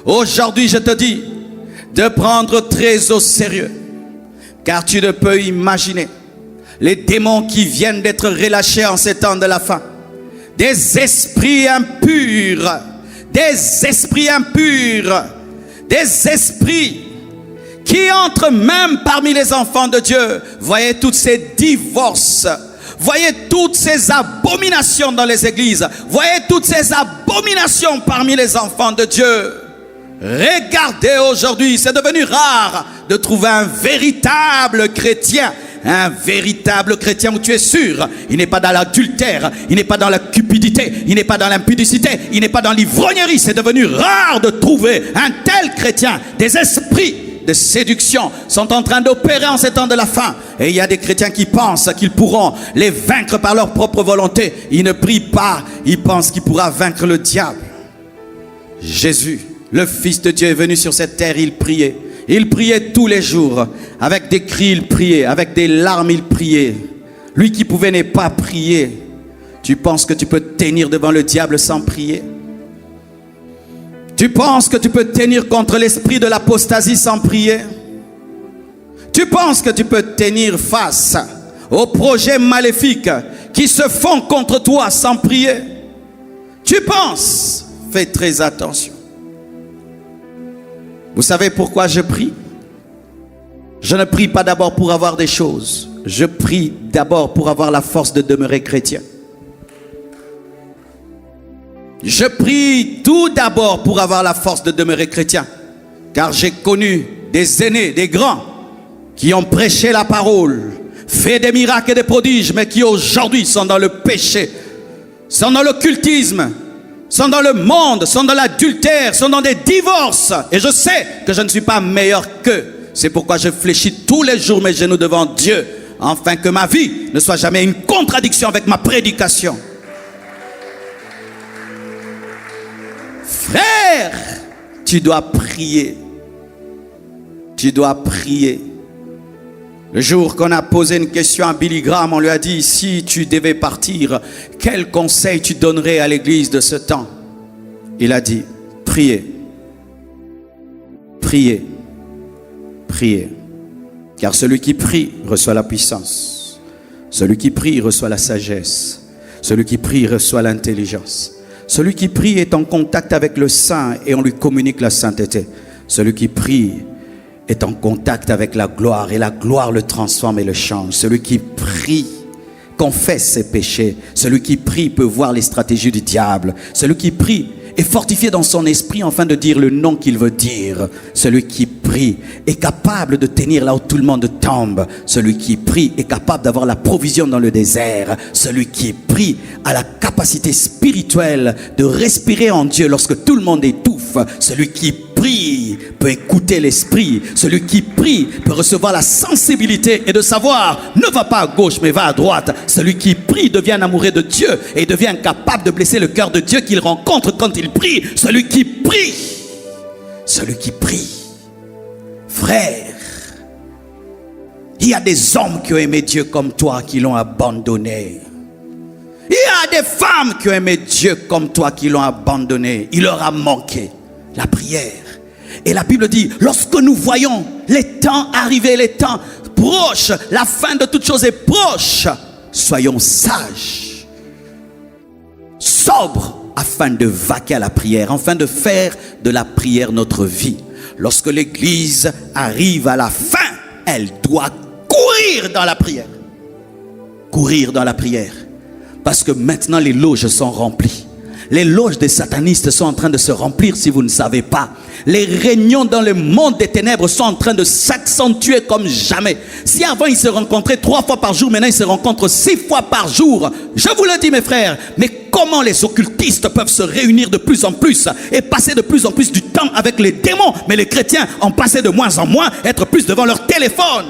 aujourd'hui je te dis de prendre très au sérieux. Car tu ne peux imaginer les démons qui viennent d'être relâchés en ces temps de la fin. Des esprits impurs, des esprits impurs, des esprits qui entrent même parmi les enfants de Dieu. Voyez toutes ces divorces, voyez toutes ces abominations dans les églises, voyez toutes ces abominations parmi les enfants de Dieu. Regardez aujourd'hui, c'est devenu rare de trouver un véritable chrétien. Un véritable chrétien où tu es sûr, il n'est pas dans l'adultère, il n'est pas dans la cupidité, il n'est pas dans l'impudicité, il n'est pas dans l'ivrognerie. C'est devenu rare de trouver un tel chrétien. Des esprits de séduction sont en train d'opérer en ces temps de la fin. Et il y a des chrétiens qui pensent qu'ils pourront les vaincre par leur propre volonté. Ils ne prient pas, ils pensent qu'ils pourront vaincre le diable. Jésus, le Fils de Dieu, est venu sur cette terre, il priait. Il priait tous les jours. Avec des cris, il priait. Avec des larmes, il priait. Lui qui pouvait ne pas prier. Tu penses que tu peux tenir devant le diable sans prier? Tu penses que tu peux tenir contre l'esprit de l'apostasie sans prier? Tu penses que tu peux tenir face aux projets maléfiques qui se font contre toi sans prier? Tu penses? Fais très attention. Vous savez pourquoi je prie? Je ne prie pas d'abord pour avoir des choses. Je prie d'abord pour avoir la force de demeurer chrétien. Je prie tout d'abord pour avoir la force de demeurer chrétien. Car j'ai connu des aînés, des grands, qui ont prêché la parole, fait des miracles et des prodiges, mais qui aujourd'hui sont dans le péché, sont dans l'occultisme, sont dans le monde, sont dans l'adultère, sont dans des divorces. Et je sais que je ne suis pas meilleur qu'eux. C'est pourquoi je fléchis tous les jours mes genoux devant Dieu, afin que ma vie ne soit jamais une contradiction avec ma prédication. Frère, tu dois prier. Tu dois prier. Le jour qu'on a posé une question à Billy Graham, on lui a dit, si tu devais partir, quel conseil tu donnerais à l'église de ce temps? Il a dit, priez. Priez. Priez. Car celui qui prie reçoit la puissance. Celui qui prie reçoit la sagesse. Celui qui prie reçoit l'intelligence. Celui qui prie est en contact avec le Saint et on lui communique la sainteté. Celui qui prie est en contact avec la gloire et la gloire le transforme et le change. Celui qui prie confesse ses péchés. Celui qui prie peut voir les stratégies du diable. Celui qui prie est fortifié dans son esprit afin de dire le nom qu'il veut dire. Celui qui prie est capable de tenir là où tout le monde tombe. Celui qui prie est capable d'avoir la provision dans le désert. Celui qui prie a la capacité spirituelle de respirer en Dieu lorsque tout le monde étouffe. Celui qui prie peut écouter l'esprit. Celui qui prie peut recevoir la sensibilité et de savoir ne va pas à gauche mais va à droite. Celui qui prie devient un amoureux de Dieu et devient capable de blesser le cœur de Dieu qu'il rencontre quand il prie. Celui qui prie, celui qui prie. Frère, il y a des hommes qui ont aimé Dieu comme toi qui l'ont abandonné. Il y a des femmes qui ont aimé Dieu comme toi, qui l'ont abandonné. Il leur a manqué la prière. Et la Bible dit, lorsque nous voyons les temps arriver, les temps proches, la fin de toutes choses est proche, soyons sages, sobres, afin de vaquer à la prière, afin de faire de la prière notre vie. Lorsque l'église arrive à la fin, elle doit courir dans la prière. Courir dans la prière. Parce que maintenant les loges sont remplies. Les loges des satanistes sont en train de se remplir, si vous ne savez pas. Les réunions dans le monde des ténèbres sont en train de s'accentuer comme jamais. Si avant ils se rencontraient 3 fois par jour, maintenant ils se rencontrent 6 fois par jour. Je vous le dis mes frères, mais comment les occultistes peuvent se réunir de plus en plus et passer de plus en plus du temps avec les démons, mais les chrétiens en passaient de moins en moins, être plus devant leur téléphone.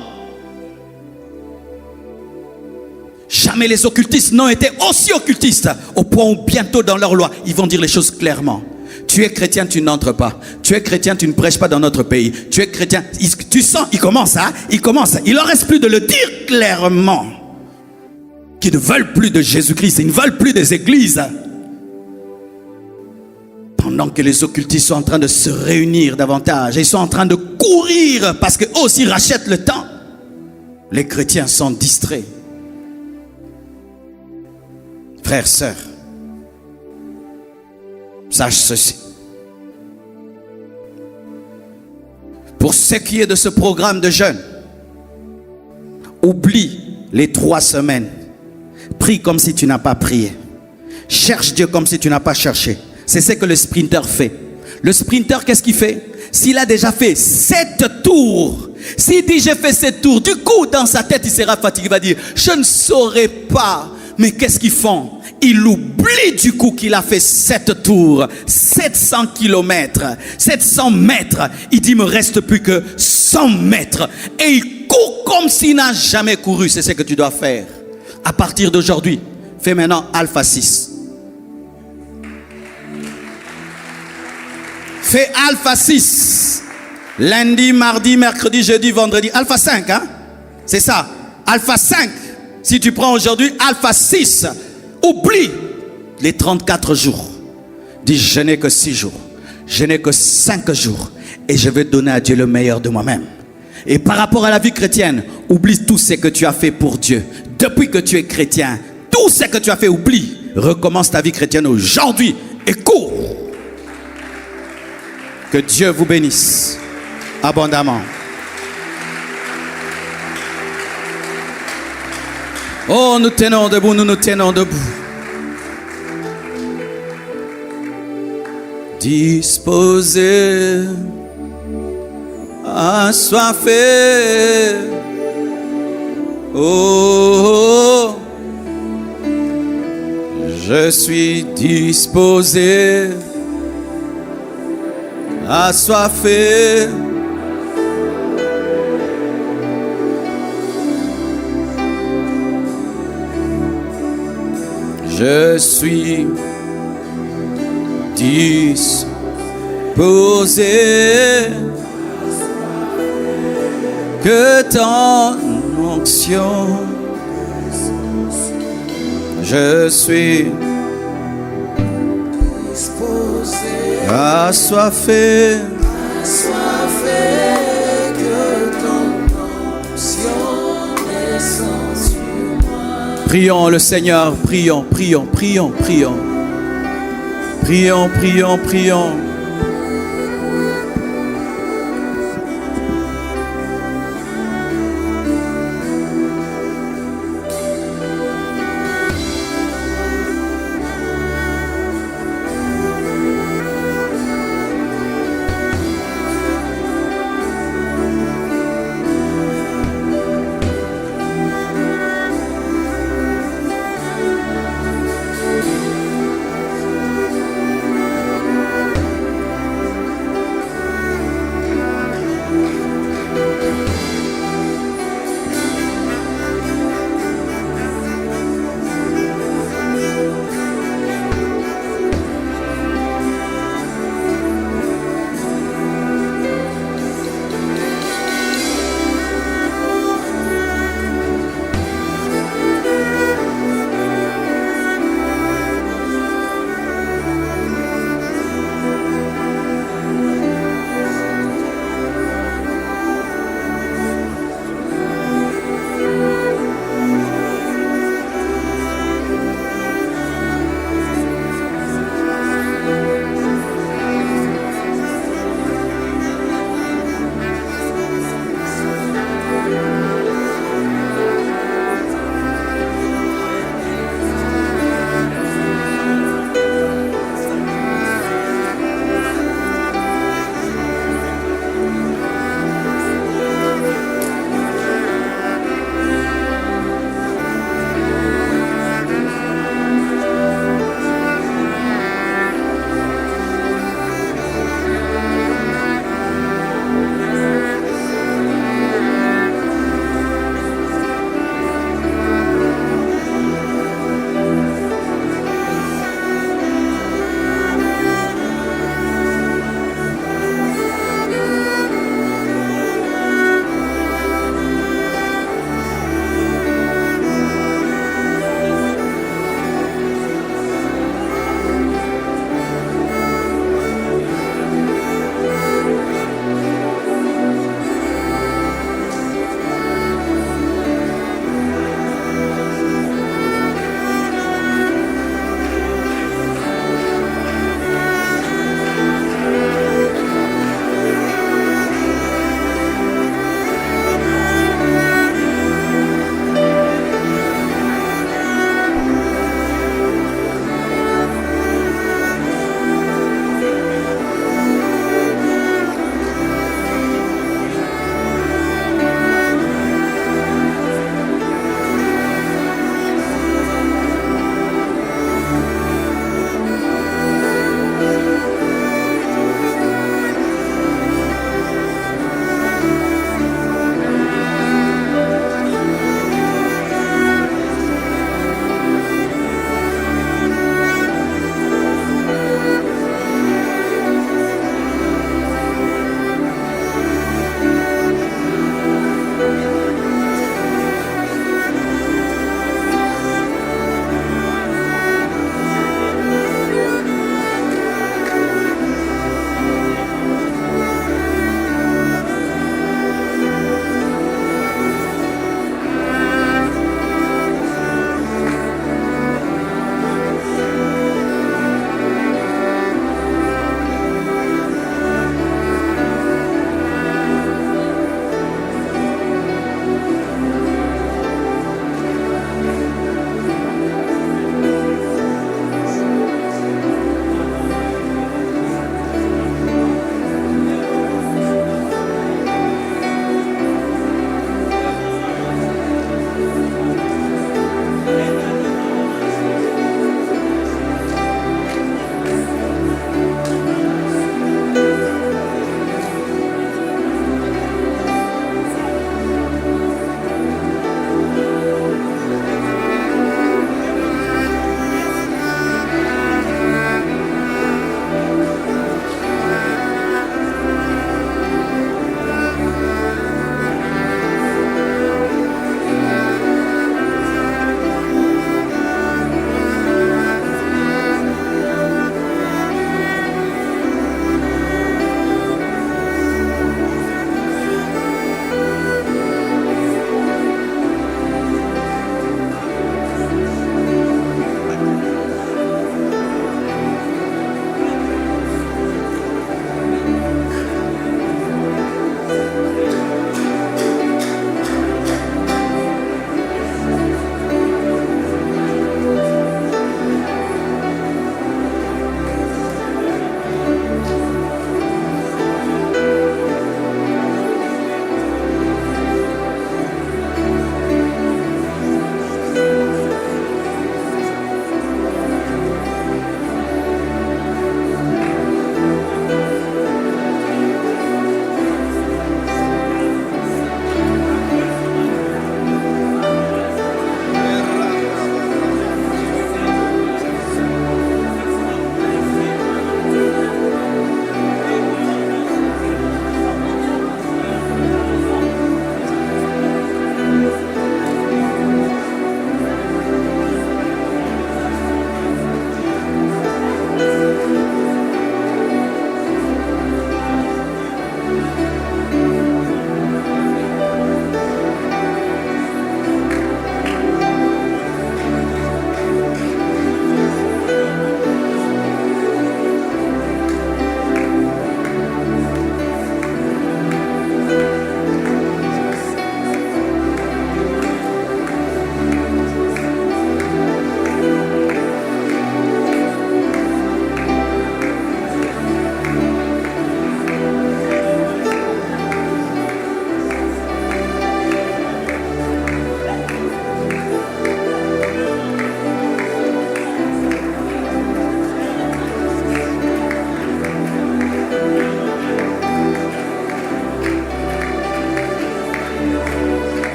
Jamais les occultistes n'ont été aussi occultistes, au point où bientôt dans leur loi, ils vont dire les choses clairement. Tu es chrétien, tu n'entres pas. Tu es chrétien, tu ne prêches pas dans notre pays. Tu es chrétien, tu sens, il commence. Il leur reste plus de le dire clairement. Qu'ils ne veulent plus de Jésus-Christ, ils ne veulent plus des églises. Pendant que les occultistes sont en train de se réunir davantage, ils sont en train de courir parce qu'eux aussi rachètent le temps. Les chrétiens sont distraits. Frères, sœurs, sache ceci. Pour ce qui est de ce programme de jeûne, oublie les 3 semaines. Prie comme si tu n'as pas prié. Cherche Dieu comme si tu n'as pas cherché. C'est ce que le sprinter fait. Le sprinter, qu'est-ce qu'il fait? S'il a déjà fait 7 tours, s'il dit j'ai fait 7 tours, du coup dans sa tête il sera fatigué, il va dire je ne saurais pas. Mais qu'est-ce qu'ils font? Il oublie du coup qu'il a fait 7 tours, 700 kilomètres, 700 mètres. Il dit, il me reste plus que 100 mètres. Et il court comme s'il n'a jamais couru. C'est ce que tu dois faire. À partir d'aujourd'hui, fais maintenant Alpha 6. Fais Alpha 6. Lundi, mardi, mercredi, jeudi, vendredi. Alpha 5, hein? C'est ça. Alpha 5. Si tu prends aujourd'hui Alpha 6, oublie les 34 jours. Dis, je n'ai que 6 jours. Je n'ai que 5 jours. Et je vais donner à Dieu le meilleur de moi-même. Et par rapport à la vie chrétienne, oublie tout ce que tu as fait pour Dieu. Depuis que tu es chrétien, tout ce que tu as fait, oublie. Recommence ta vie chrétienne aujourd'hui et cours. Que Dieu vous bénisse abondamment. Oh, nous tenons debout, nous nous tenons debout. Disposé, assoiffé. Oh, je suis disposé, assoiffé. Je suis disposé, que ton onction, je suis disposé, assoiffé, que ton onction descende sur moi. Prions le Seigneur, prions, prions, prions, prions. Prions, prions, prions.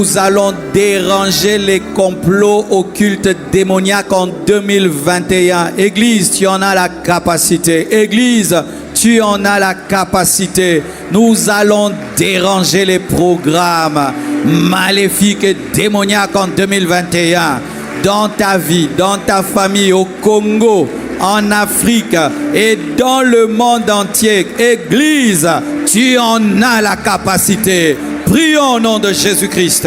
Nous allons déranger les complots occultes démoniaques en 2021. Église, tu en as la capacité. Église, tu en as la capacité. Nous allons déranger les programmes maléfiques et démoniaques en 2021. Dans ta vie, dans ta famille, au Congo, en Afrique et dans le monde entier. Église, tu en as la capacité. Prions au nom de Jésus-Christ.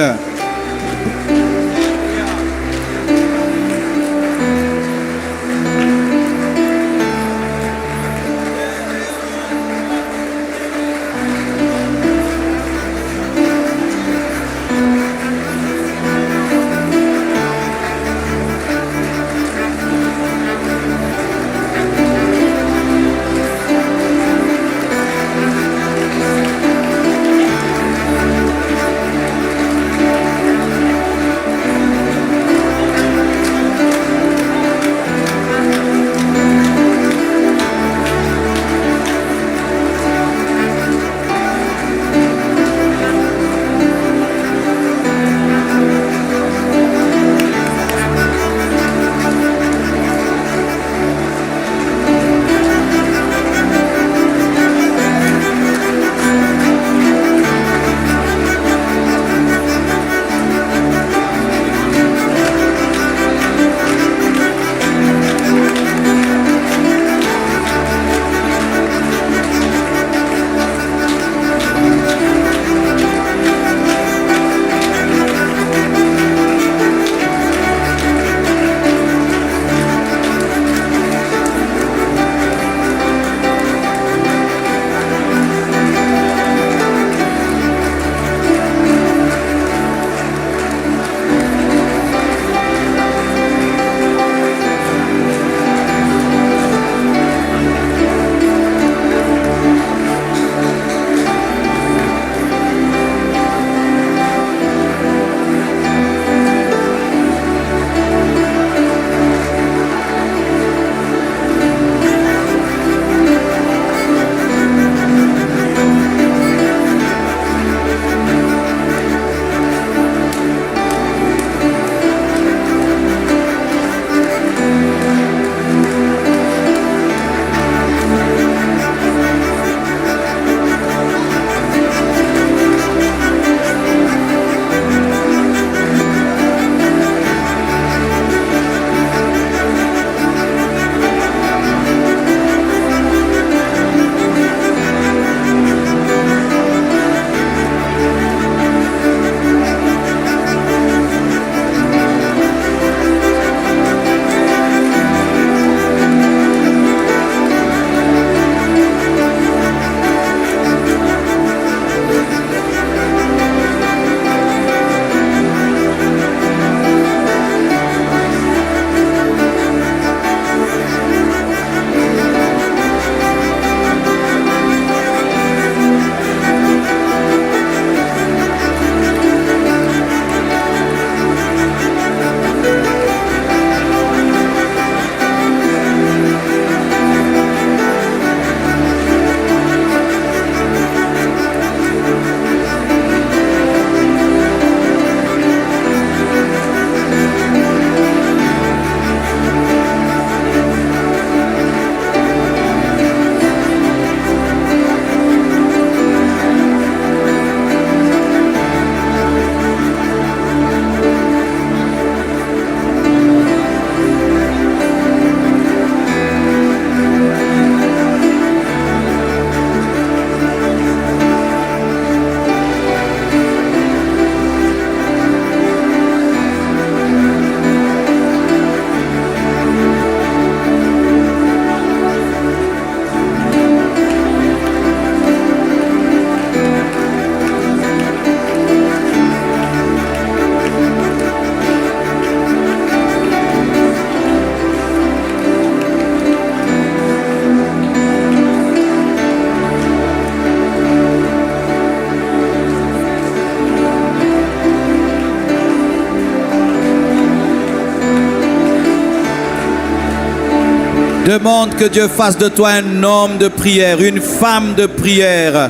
Demande que Dieu fasse de toi un homme de prière, une femme de prière.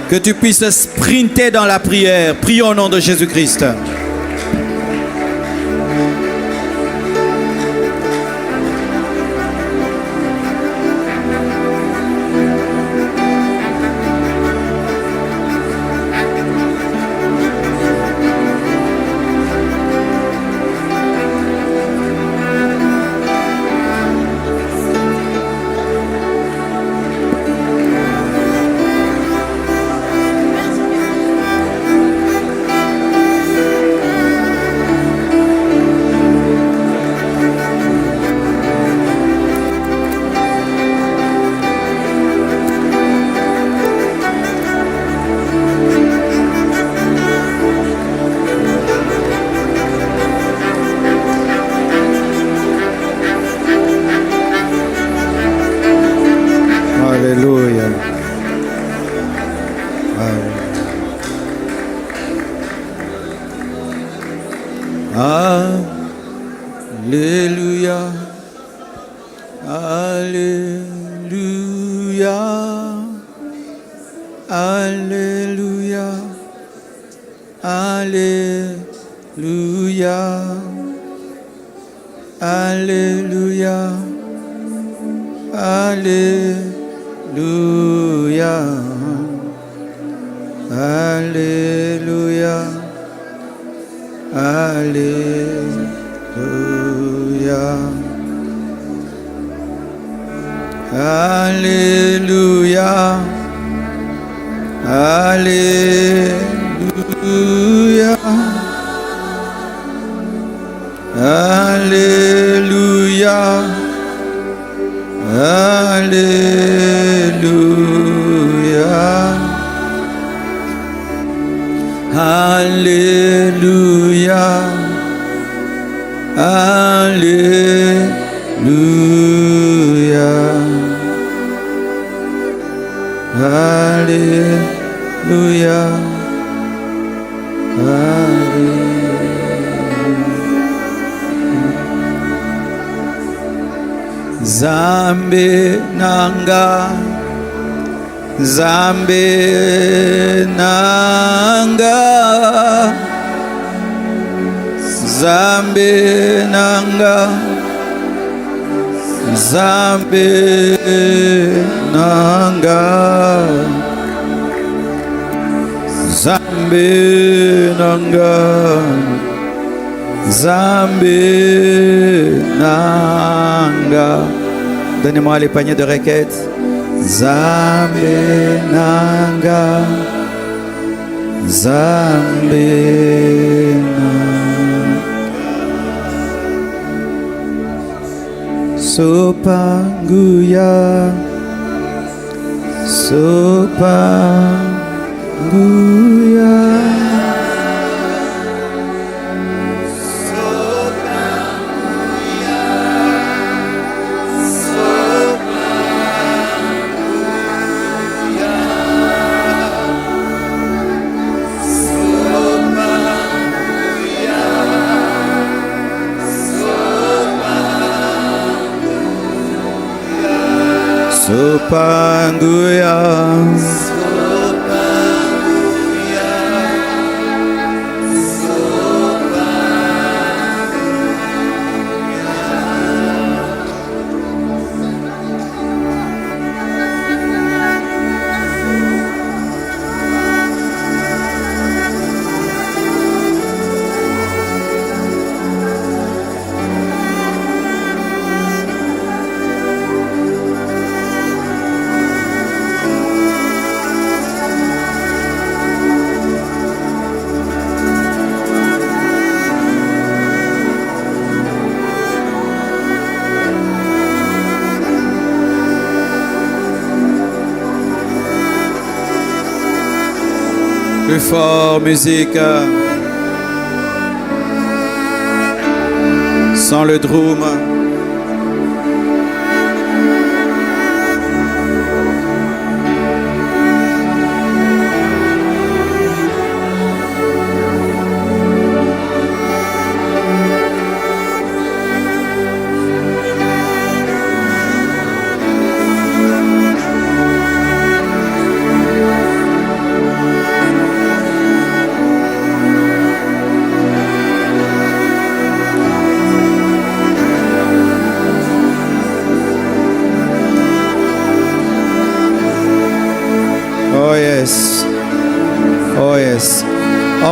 Que tu puisses sprinter dans la prière. Prions au nom de Jésus-Christ. Alléluia. Alléluia. Alléluia. Alléluia. Alléluia. Alléluia. Alléluia. Alléluia. Alléluia. Alléluia. Alléluia. Alléluia. Alléluia. Alléluia. Alléluia. Alléluia. Zambe nanga, Zambe nanga, Zambe nanga, Zambe nanga, Zambe nanga, Zambe nanga. Donnez-moi les paniers de requêtes. Zambe nanga, Zambe nanga. Sopanguya, Sopanguya. Sopanguya, plus fort, musique. Sans le drum.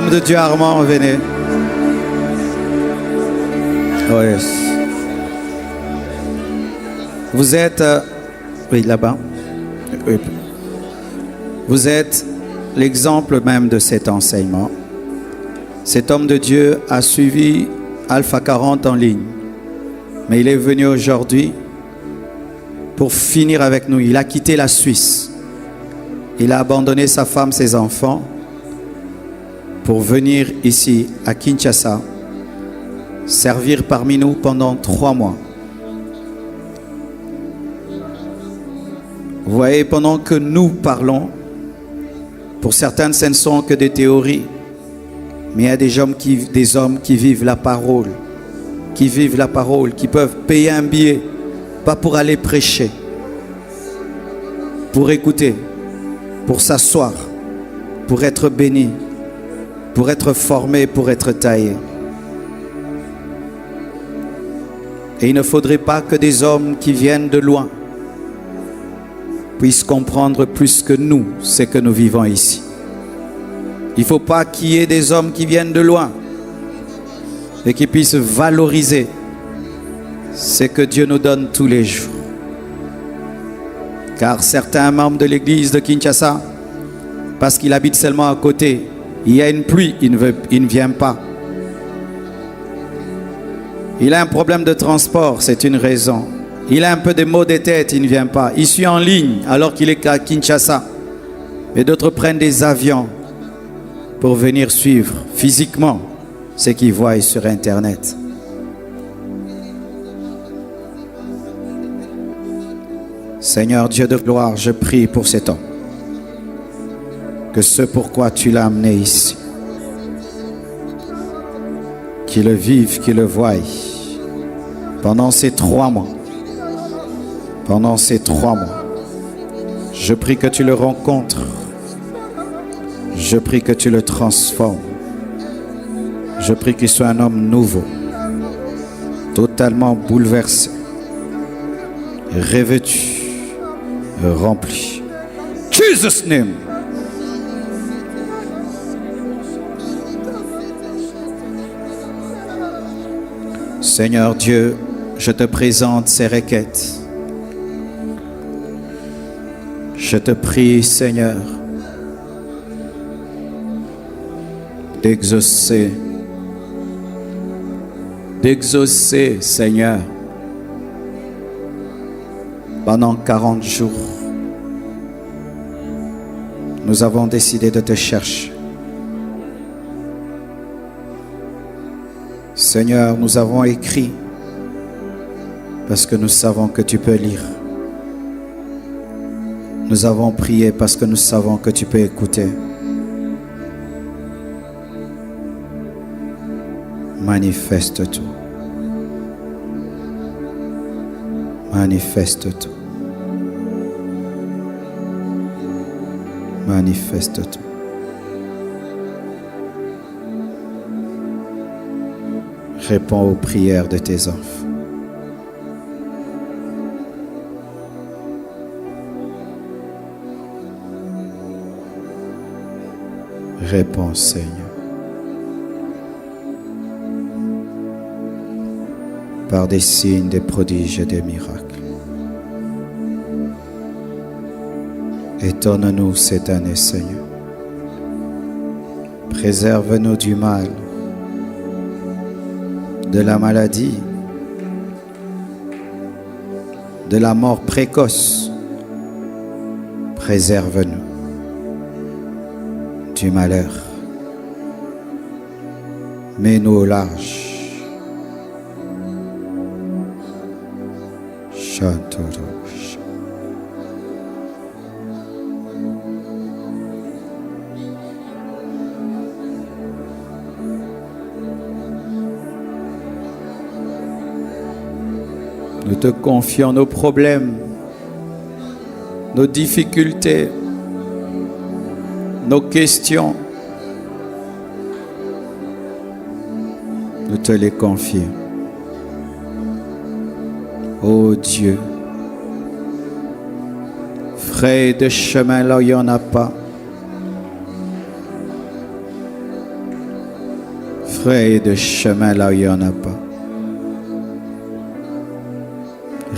Homme de Dieu Armand, venez. Oh yes. Vous êtes... oui, là-bas. Oui. Vous êtes l'exemple même de cet enseignement. Cet homme de Dieu a suivi Alpha 40 en ligne. Mais il est venu aujourd'hui pour finir avec nous. Il a quitté la Suisse. Il a abandonné sa femme, ses enfants pour venir ici à Kinshasa, servir parmi nous pendant 3 mois. Vous voyez, pendant que nous parlons, pour certaines, ce ne sont que des théories, mais il y a des hommes qui vivent la parole, qui peuvent payer un billet, pas pour aller prêcher, pour écouter, pour s'asseoir, pour être béni, pour être formé, pour être taillé. Et il ne faudrait pas que des hommes qui viennent de loin puissent comprendre plus que nous ce que nous vivons ici. Il ne faut pas qu'il y ait des hommes qui viennent de loin et qui puissent valoriser ce que Dieu nous donne tous les jours. Car certains membres de l'église de Kinshasa, parce qu'il habite seulement à côté, il y a une pluie, il ne vient pas. Il a un problème de transport, c'est une raison. Il a un peu de maux de tête, il ne vient pas. Il suit en ligne alors qu'il est à Kinshasa. Mais d'autres prennent des avions pour venir suivre physiquement ce qu'ils voient sur Internet. Seigneur Dieu de gloire, je prie pour cet homme. Que ce pourquoi tu l'as amené ici, qu'il le vive, qu'il le voie pendant ces 3 mois. Pendant ces 3 mois, je prie que tu le rencontres. Je prie que tu le transformes. Je prie qu'il soit un homme nouveau, totalement bouleversé, revêtu, rempli. Jesus' name. Seigneur Dieu, je te présente ces requêtes. Je te prie, Seigneur, d'exaucer, Seigneur, pendant 40 jours. Nous avons décidé de te chercher. Seigneur, nous avons écrit parce que nous savons que tu peux lire. Nous avons prié parce que nous savons que tu peux écouter. Manifeste-toi. Manifeste-toi. Manifeste-toi. Réponds aux prières de tes enfants. Réponds, Seigneur. Par des signes, des prodiges et des miracles. Étonne-nous cette année, Seigneur. Préserve-nous du mal, de la maladie, de la mort précoce. Préserve-nous du malheur. Mets-nous au large. Chantorosh. Nous te confions nos problèmes, nos difficultés, nos questions. Nous te les confions. Ô Dieu, fraye des chemins là où il n'y en a pas. Fraye de chemin là où il n'y en a pas.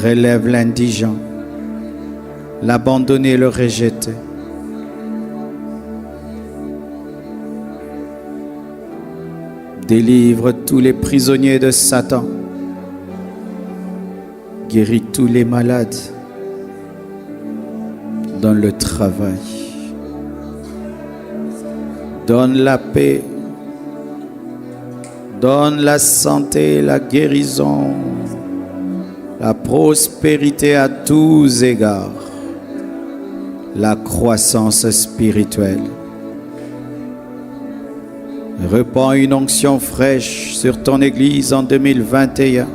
Relève l'indigent, l'abandonné, le rejeté. Délivre tous les prisonniers de Satan. Guéris tous les malades. Donne le travail. Donne la paix. Donne la santé, la guérison, la prospérité à tous égards, la croissance spirituelle. Répands une onction fraîche sur ton Église en 2021.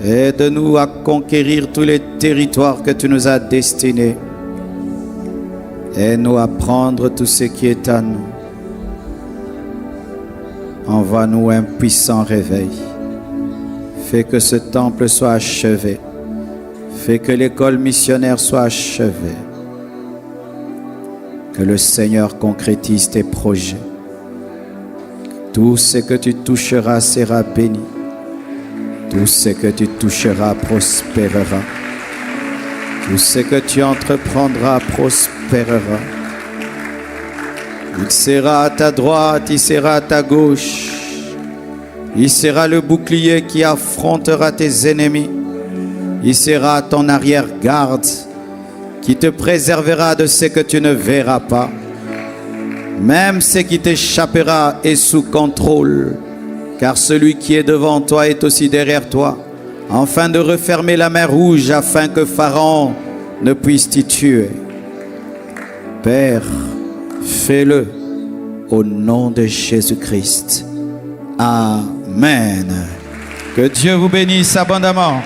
Aide-nous à conquérir tous les territoires que tu nous as destinés. Aide-nous à prendre tout ce qui est à nous. Envoie-nous un puissant réveil. Fais que ce temple soit achevé. Fais que l'école missionnaire soit achevée. Que le Seigneur concrétise tes projets. Tout ce que tu toucheras sera béni. Tout ce que tu toucheras prospérera. Tout ce que tu entreprendras prospérera. Il sera à ta droite, il sera à ta gauche. Il sera le bouclier qui affrontera tes ennemis. Il sera ton arrière-garde qui te préservera de ce que tu ne verras pas. Même ce qui t'échappera est sous contrôle, car celui qui est devant toi est aussi derrière toi, afin de refermer la mer Rouge, afin que Pharaon ne puisse t'y tuer. Père, fais-le au nom de Jésus-Christ. Amen. Que Dieu vous bénisse abondamment.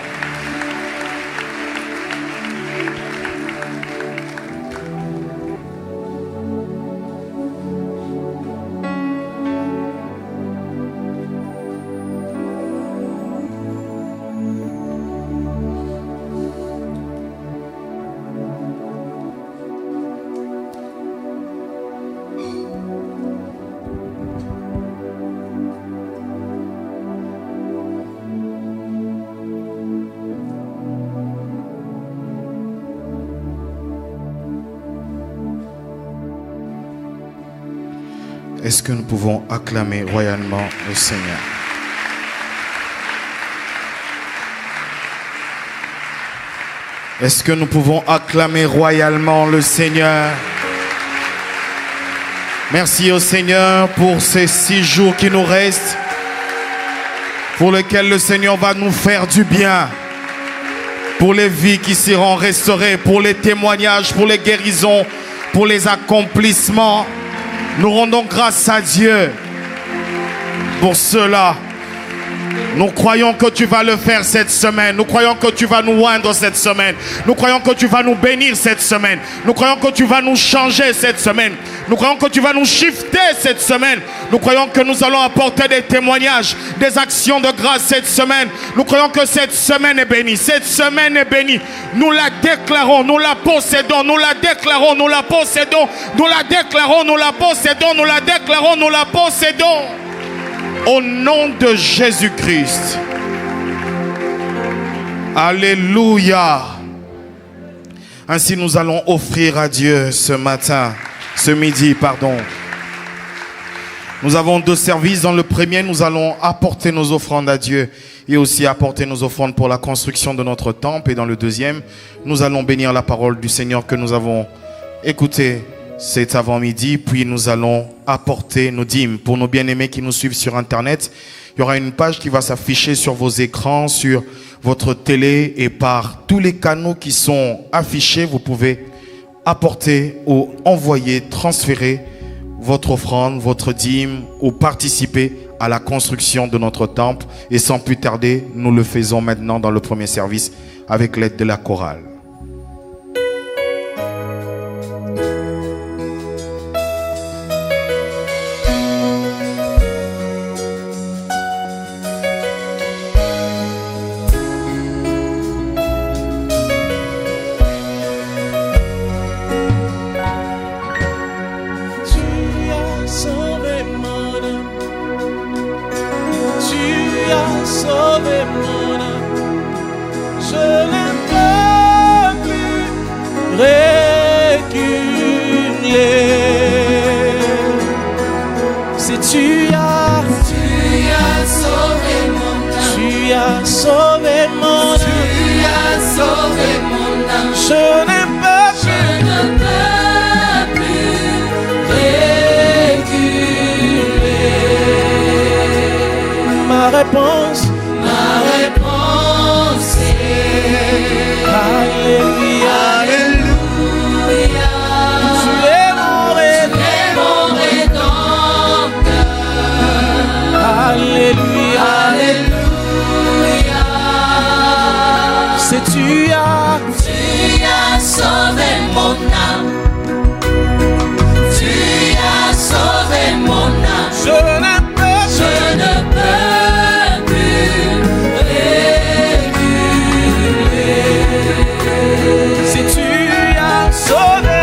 Est-ce que nous pouvons acclamer royalement le Seigneur? Est-ce que nous pouvons acclamer royalement le Seigneur? Merci au Seigneur pour ces 6 jours qui nous restent, pour lesquels le Seigneur va nous faire du bien, pour les vies qui seront restaurées, pour les témoignages, pour les guérisons, pour les accomplissements. Nous rendons grâce à Dieu pour cela. Nous croyons que tu vas le faire cette semaine. Nous croyons que tu vas nous oindre cette semaine. Nous croyons que tu vas nous bénir cette semaine. Nous croyons que tu vas nous changer cette semaine. Nous croyons que tu vas nous shifter cette semaine. Nous croyons que nous allons apporter des témoignages, des actions de grâce cette semaine. Nous croyons que cette semaine est bénie. Cette semaine est bénie. Nous la déclarons, nous la possédons, nous la déclarons, nous la possédons, nous la déclarons, nous la possédons, nous la déclarons, nous la possédons. Au nom de Jésus-Christ. Alléluia. Ainsi nous allons offrir à Dieu ce midi. Nous avons 2 services. Dans le premier, nous allons apporter nos offrandes à Dieu et aussi apporter nos offrandes pour la construction de notre temple. Et dans le deuxième, nous allons bénir la parole du Seigneur que nous avons écoutée cet avant-midi, puis nous allons apporter nos dîmes. Pour nos bien-aimés qui nous suivent sur Internet, il y aura une page qui va s'afficher sur vos écrans, sur votre télé et par tous les canaux qui sont affichés. Vous pouvez apporter ou envoyer, transférer votre offrande, votre dîme ou participer à la construction de notre temple. Et sans plus tarder, nous le faisons maintenant dans le premier service avec l'aide de la chorale. as sauvé mon âme. Je ne peux plus reculer. Si tu as sauvé mon âme, tu as sauvé mon âme, tu as sauvé mon âme. Je ne peux plus reculer. Ma réponse est Alléluia, Alléluia. Tu es mon rédempteur. Alléluia, Alléluia. C'est tu as sauvé mon âme. Tu as sauvé mon âme. Je ne peux plus reculer. Si tu as sauvé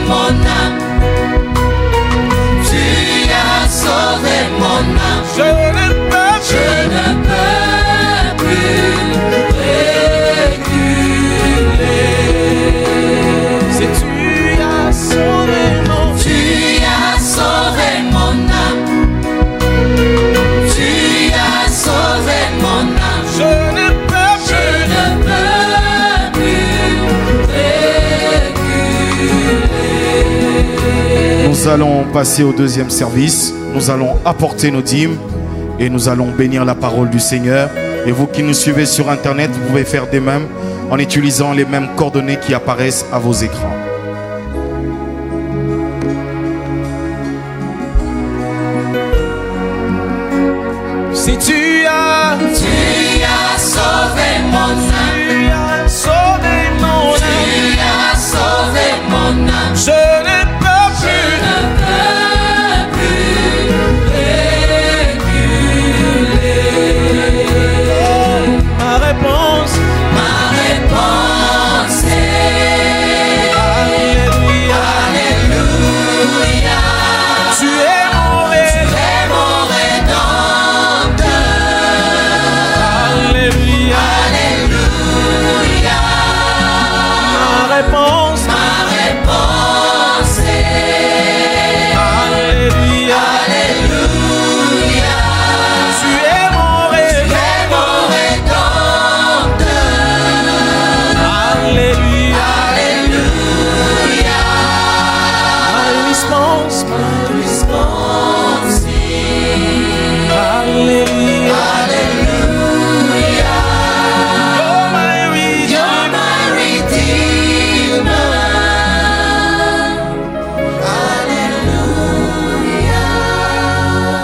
mon âme. Tu as sauvé mon âme. Je ne peux plus reculer. Si tu as sauvé mon âme. Tu as sauvé mon âme. Je ne peux plus reculer. Nous allons passer au deuxième service. Nous allons apporter nos dîmes et nous allons bénir la parole du Seigneur. Et vous qui nous suivez sur Internet, vous pouvez faire de même en utilisant les mêmes coordonnées qui apparaissent à vos écrans. Si tu as sauvé mon âme. Tu as sauvé mon âme. Tu as sauvé mon âme. Je ne peux plus reculer. Ma réponse est Alléluia, Alléluia. Tu es mon rédempteur. Alléluia, Alléluia. Ma réponse est Alléluia, Alléluia. Tu es mon rédempteur. Alléluia, Alléluia. Ma réponse est Alléluia, Alléluia. You're my Redeemer. Alléluia.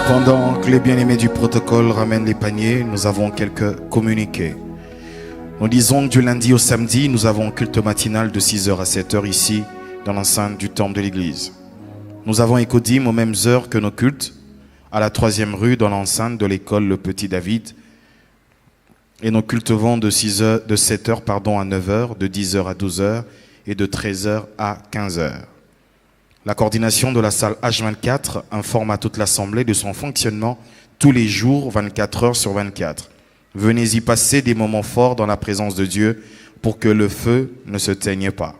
Pendant que les bien-aimés du protocole ramènent les paniers, nous avons quelques communiqués. Nous disons que du lundi au samedi, nous avons un culte matinal de 6h à 7h ici, dans l'enceinte du temple de l'église. Nous avons écodime aux mêmes heures que nos cultes, à la 3e rue, dans l'enceinte de l'école Le Petit David. Et nos cultes vont de 7h à 9h, de 10h à 12h et de 13h à 15h. La coordination de la salle H24 informe à toute l'assemblée de son fonctionnement tous les jours, 24 heures sur 24. Venez y passer des moments forts dans la présence de Dieu pour que le feu ne se teigne pas.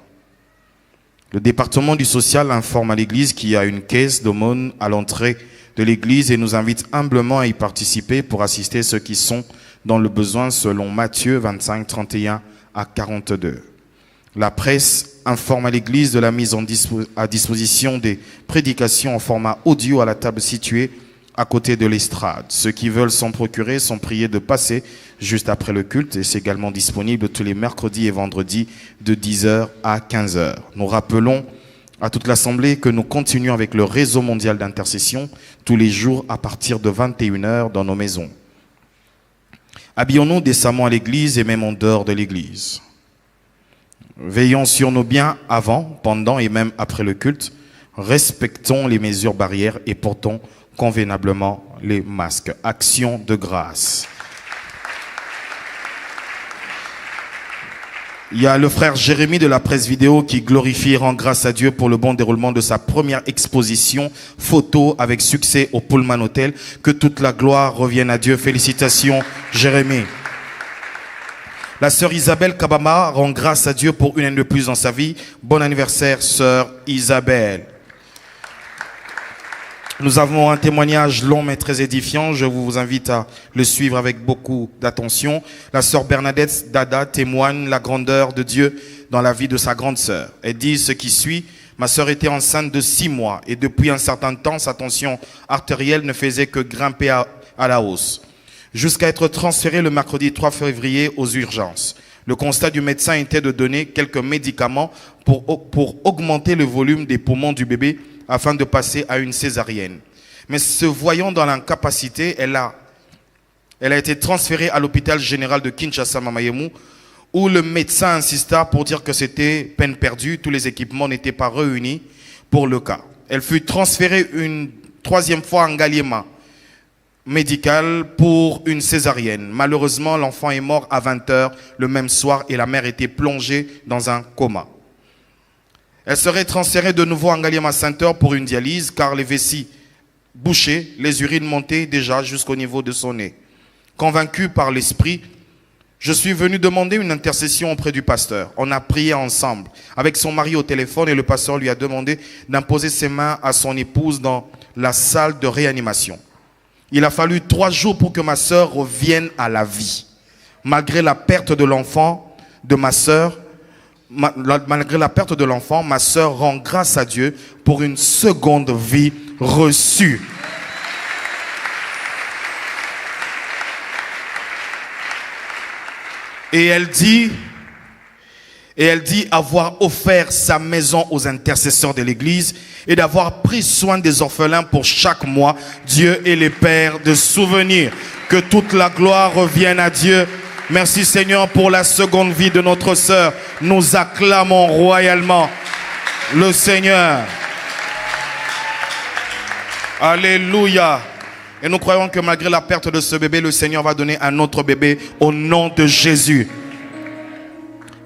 Le département du social informe à l'église qu'il y a une caisse d'aumône à l'entrée de l'église et nous invite humblement à y participer pour assister ceux qui sont dans le besoin selon Matthieu 25, 31 à 42. La presse informe à l'église de la mise à disposition des prédications en format audio à la table située à côté de l'estrade. Ceux qui veulent s'en procurer sont priés de passer juste après le culte et c'est également disponible tous les mercredis et vendredis de 10h à 15h. Nous rappelons à toute l'assemblée que nous continuons avec le réseau mondial d'intercession tous les jours à partir de 21h dans nos maisons. Habillons-nous décemment à l'église et même en dehors de l'église. Veillons sur nos biens avant, pendant et même après le culte. Respectons les mesures barrières et portons convenablement les masques. Action de grâce. Il y a le frère Jérémie de la presse vidéo qui glorifie et rend grâce à Dieu pour le bon déroulement de sa première exposition photo avec succès au Pullman Hotel. Que toute la gloire revienne à Dieu. Félicitations, Jérémie. La sœur Isabelle Kabama rend grâce à Dieu pour une année de plus dans sa vie. Bon anniversaire, sœur Isabelle. Nous avons un témoignage long mais très édifiant. Je vous invite à le suivre avec beaucoup d'attention. La sœur Bernadette Dada témoigne la grandeur de Dieu dans la vie de sa grande sœur. Elle dit ce qui suit. Ma sœur était enceinte de 6 mois et depuis un certain temps, sa tension artérielle ne faisait que grimper à la hausse, jusqu'à être transférée le mercredi 3 février aux urgences. Le constat du médecin était de donner quelques médicaments pour augmenter le volume des poumons du bébé afin de passer à une césarienne. Mais se voyant dans l'incapacité, elle a été transférée à l'hôpital général de Kinshasa Mamayemu, où le médecin insista pour dire que c'était peine perdue, tous les équipements n'étaient pas réunis pour le cas. Elle fut transférée une 3e fois en Ngaliema médical pour une césarienne. Malheureusement, l'enfant est mort à 20 h le même soir et la mère était plongée dans un coma. Elle serait transférée de nouveau en Ngaliema Center pour une dialyse car les vessies bouchées, les urines montaient déjà jusqu'au niveau de son nez. Convaincu par l'esprit, je suis venu demander une intercession auprès du pasteur. On a prié ensemble avec son mari au téléphone et le pasteur lui a demandé d'imposer ses mains à son épouse dans la salle de réanimation. Il a fallu 3 jours pour que ma sœur revienne à la vie. Malgré la perte de l'enfant de ma sœur, malgré la perte de l'enfant, ma sœur rend grâce à Dieu pour une seconde vie reçue. Et elle dit avoir offert sa maison aux intercesseurs de l'église et d'avoir pris soin des orphelins pour chaque mois. Dieu est le Père de souvenirs. Que toute la gloire revienne à Dieu. Merci Seigneur pour la seconde vie de notre sœur. Nous acclamons royalement le Seigneur. Alléluia. Et nous croyons que malgré la perte de ce bébé, le Seigneur va donner un autre bébé au nom de Jésus.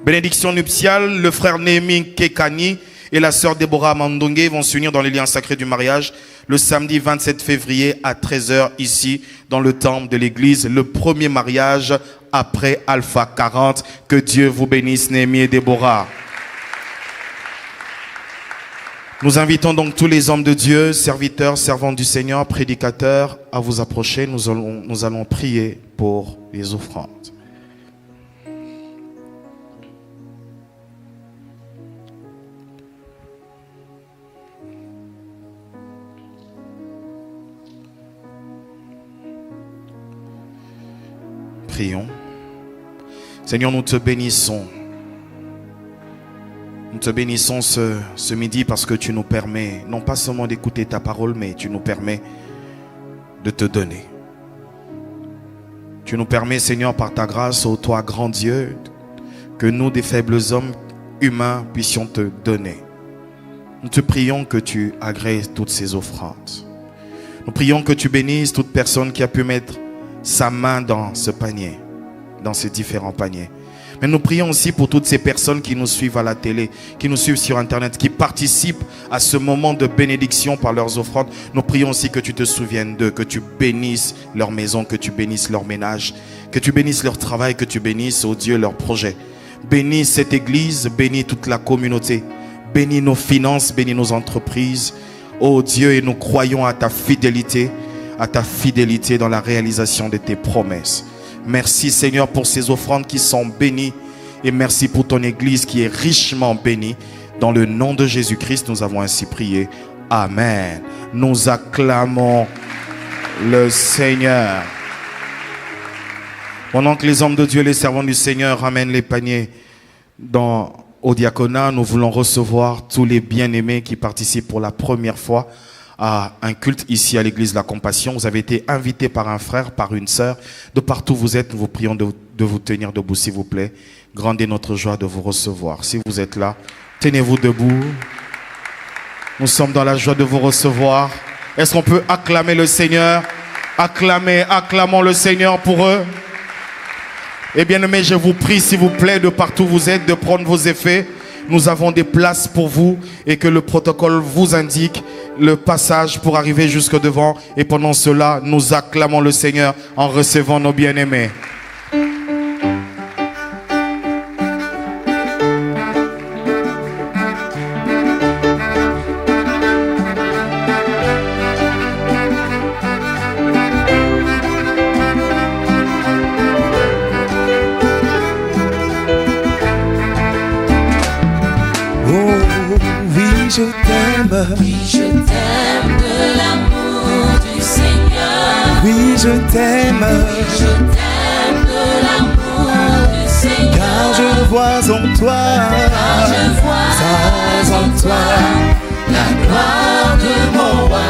Bénédiction nuptiale, le frère Néhémie Kekani et la sœur Déborah Mandongue vont s'unir dans les liens sacrés du mariage le samedi 27 février à 13 h ici dans le temple de l'église. Le premier mariage après Alpha 40. Que Dieu vous bénisse, Néhémie et Déborah. Nous invitons donc tous les hommes de Dieu, serviteurs, servantes du Seigneur, prédicateurs, à vous approcher. Nous allons prier pour les offrandes. Prions. Seigneur, nous te bénissons. Nous te bénissons ce midi parce que tu nous permets, non pas seulement d'écouter ta parole, mais tu nous permets de te donner. Tu nous permets, Seigneur, par ta grâce, ô toi, grand Dieu, que nous, des faibles hommes humains, puissions te donner. Nous te prions que tu agrées toutes ces offrandes. Nous prions que tu bénisses toute personne qui a pu mettre sa main dans ce panier, dans ces différents paniers. Mais nous prions aussi pour toutes ces personnes qui nous suivent à la télé, qui nous suivent sur Internet, qui participent à ce moment de bénédiction par leurs offrandes. Nous prions aussi que tu te souviennes d'eux, que tu bénisses leur maison, que tu bénisses leur ménage, que tu bénisses leur travail, que tu bénisses, oh Dieu, leurs projets. Bénis cette église, bénis toute la communauté, bénis nos finances, bénis nos entreprises. Oh Dieu, et nous croyons à ta fidélité dans la réalisation de tes promesses. Merci Seigneur pour ces offrandes qui sont bénies et merci pour ton église qui est richement bénie. Dans le nom de Jésus-Christ, nous avons ainsi prié. Amen. Nous acclamons le Seigneur. Pendant que les hommes de Dieu, les servants du Seigneur ramènent les paniers au diaconat, nous voulons recevoir tous les bien-aimés qui participent pour la première fois à un culte ici à l'église de la Compassion. Vous avez été invités par un frère, par une sœur. De partout où vous êtes, nous vous prions de vous tenir debout, s'il vous plaît. Grande est notre joie de vous recevoir. Si vous êtes là, tenez-vous debout. Nous sommes dans la joie de vous recevoir. Est-ce qu'on peut acclamer le Seigneur? Acclamons le Seigneur pour eux. Et bien aimés, je vous prie s'il vous plaît de partout où vous êtes de prendre vos effets. Nous avons des places pour vous et que le protocole vous indique le passage pour arriver jusque devant. Et pendant cela, nous acclamons le Seigneur en recevant nos bien-aimés. Je t'aime. Oui, je t'aime de l'amour du Seigneur. Oui, je t'aime. Oui, je t'aime de l'amour du Seigneur. Car je vois en toi. Car je vois en toi la gloire de mon roi.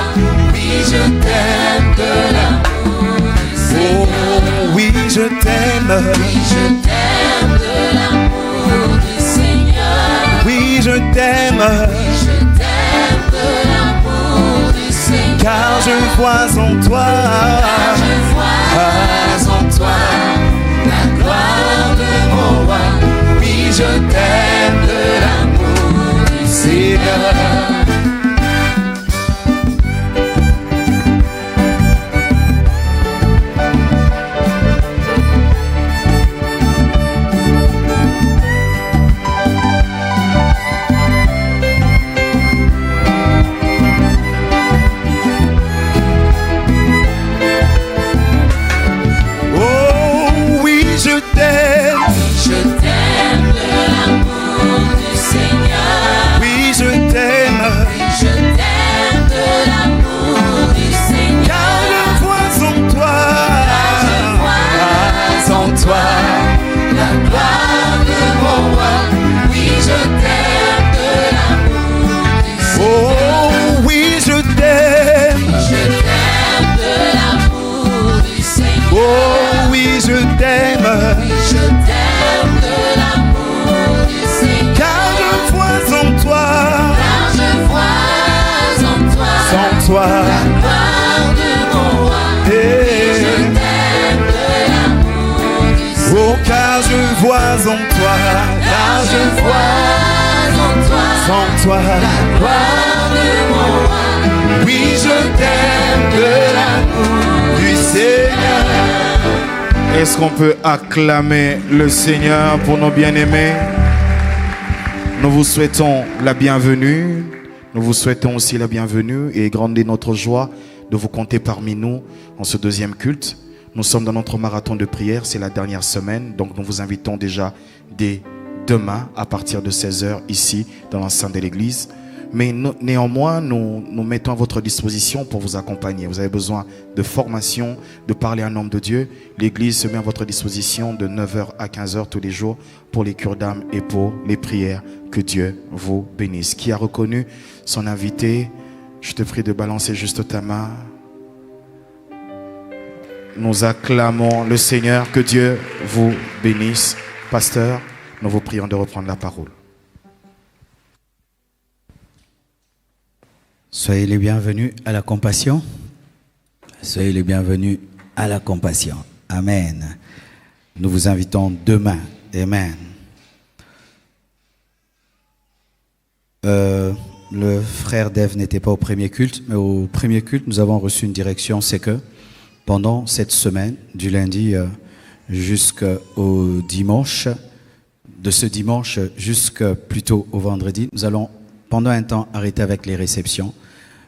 Oui, je t'aime de l'amour du Seigneur. Oh, oui, je t'aime. Oui, je t'aime de l'amour du Seigneur. Oui, je t'aime. Car je vois en toi, car je vois en toi la gloire de mon roi. Oui, je t'aime de l'amour du Seigneur. Toi, la gloire de mon roi. Et je t'aime de l'amour du Seigneur. Oh, car je vois en toi, car je vois en toi, sans toi, la gloire de mon roi. Oui, je t'aime de l'amour du Seigneur. Est-ce qu'on peut acclamer le Seigneur pour nos bien-aimés? Nous vous souhaitons la bienvenue. Nous vous souhaitons aussi la bienvenue et grandez notre joie de vous compter parmi nous en ce deuxième culte. Nous sommes dans notre marathon de prière, c'est la dernière semaine, donc nous vous invitons déjà dès demain à partir de 16h ici dans l'enceinte de l'église. Mais néanmoins, nous mettons à votre disposition pour vous accompagner. Vous avez besoin de formation, de parler à un homme de Dieu. L'église se met à votre disposition de 9h à 15h tous les jours pour les cures d'âme et pour les prières. Que Dieu vous bénisse. Qui a reconnu son invité? Je te prie de balancer juste ta main. Nous acclamons le Seigneur. Que Dieu vous bénisse. Pasteur, nous vous prions de reprendre la parole. Soyez les bienvenus à la compassion. Soyez les bienvenus à la compassion. Amen. Nous vous invitons demain. Amen. Le frère Dave n'était pas au premier culte, mais au premier culte, nous avons reçu une direction, c'est que pendant cette semaine, du lundi jusqu'au dimanche, de ce dimanche jusqu'à plutôt au vendredi, nous allons pendant un temps arrêter avec les réceptions,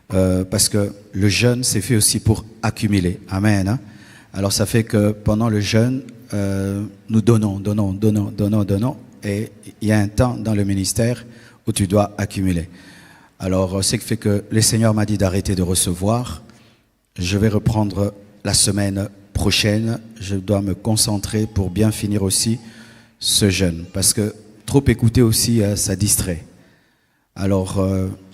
parce que le jeûne c'est fait aussi pour accumuler. Amen. Hein? Alors ça fait que pendant le jeûne, nous donnons, et il y a un temps dans le ministère où tu dois accumuler. Alors, ce qui fait que le Seigneur m'a dit d'arrêter de recevoir. Je vais reprendre la semaine prochaine. Je dois me concentrer pour bien finir aussi ce jeûne. Parce que trop écouter aussi, ça distrait. Alors,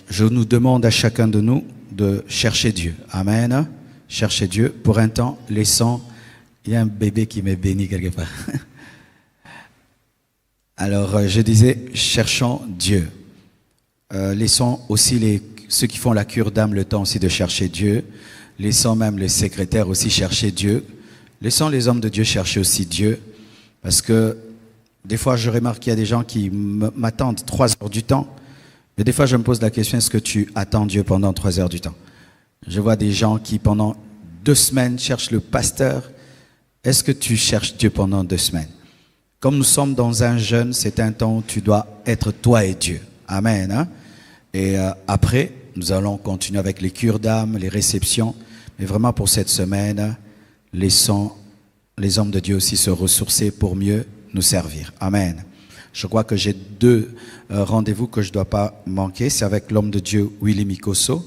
je nous demande à chacun de nous de chercher Dieu. Amen. Chercher Dieu. Pour un temps, laissant... Il y a un bébé qui m'est béni quelque part. Alors, je disais, cherchons Dieu. Laissons aussi ceux qui font la cure d'âme le temps aussi de chercher Dieu. Laissons même les secrétaires aussi chercher Dieu. Laissons les hommes de Dieu chercher aussi Dieu. Parce que des fois, je remarque qu'il y a des gens qui m'attendent 3 heures du temps. Mais des fois, je me pose la question, est-ce que tu attends Dieu pendant 3 heures du temps? Je vois des gens qui, pendant 2 semaines, cherchent le pasteur. Est-ce que tu cherches Dieu pendant 2 semaines? Comme nous sommes dans un jeûne, c'est un temps où tu dois être toi et Dieu. Amen. Hein? Et après, nous allons continuer avec les cures d'âme, les réceptions. Mais vraiment, pour cette semaine, laissons les hommes de Dieu aussi se ressourcer pour mieux nous servir. Amen. Je crois que j'ai 2 rendez-vous que je ne dois pas manquer. C'est avec l'homme de Dieu Willy Mikosso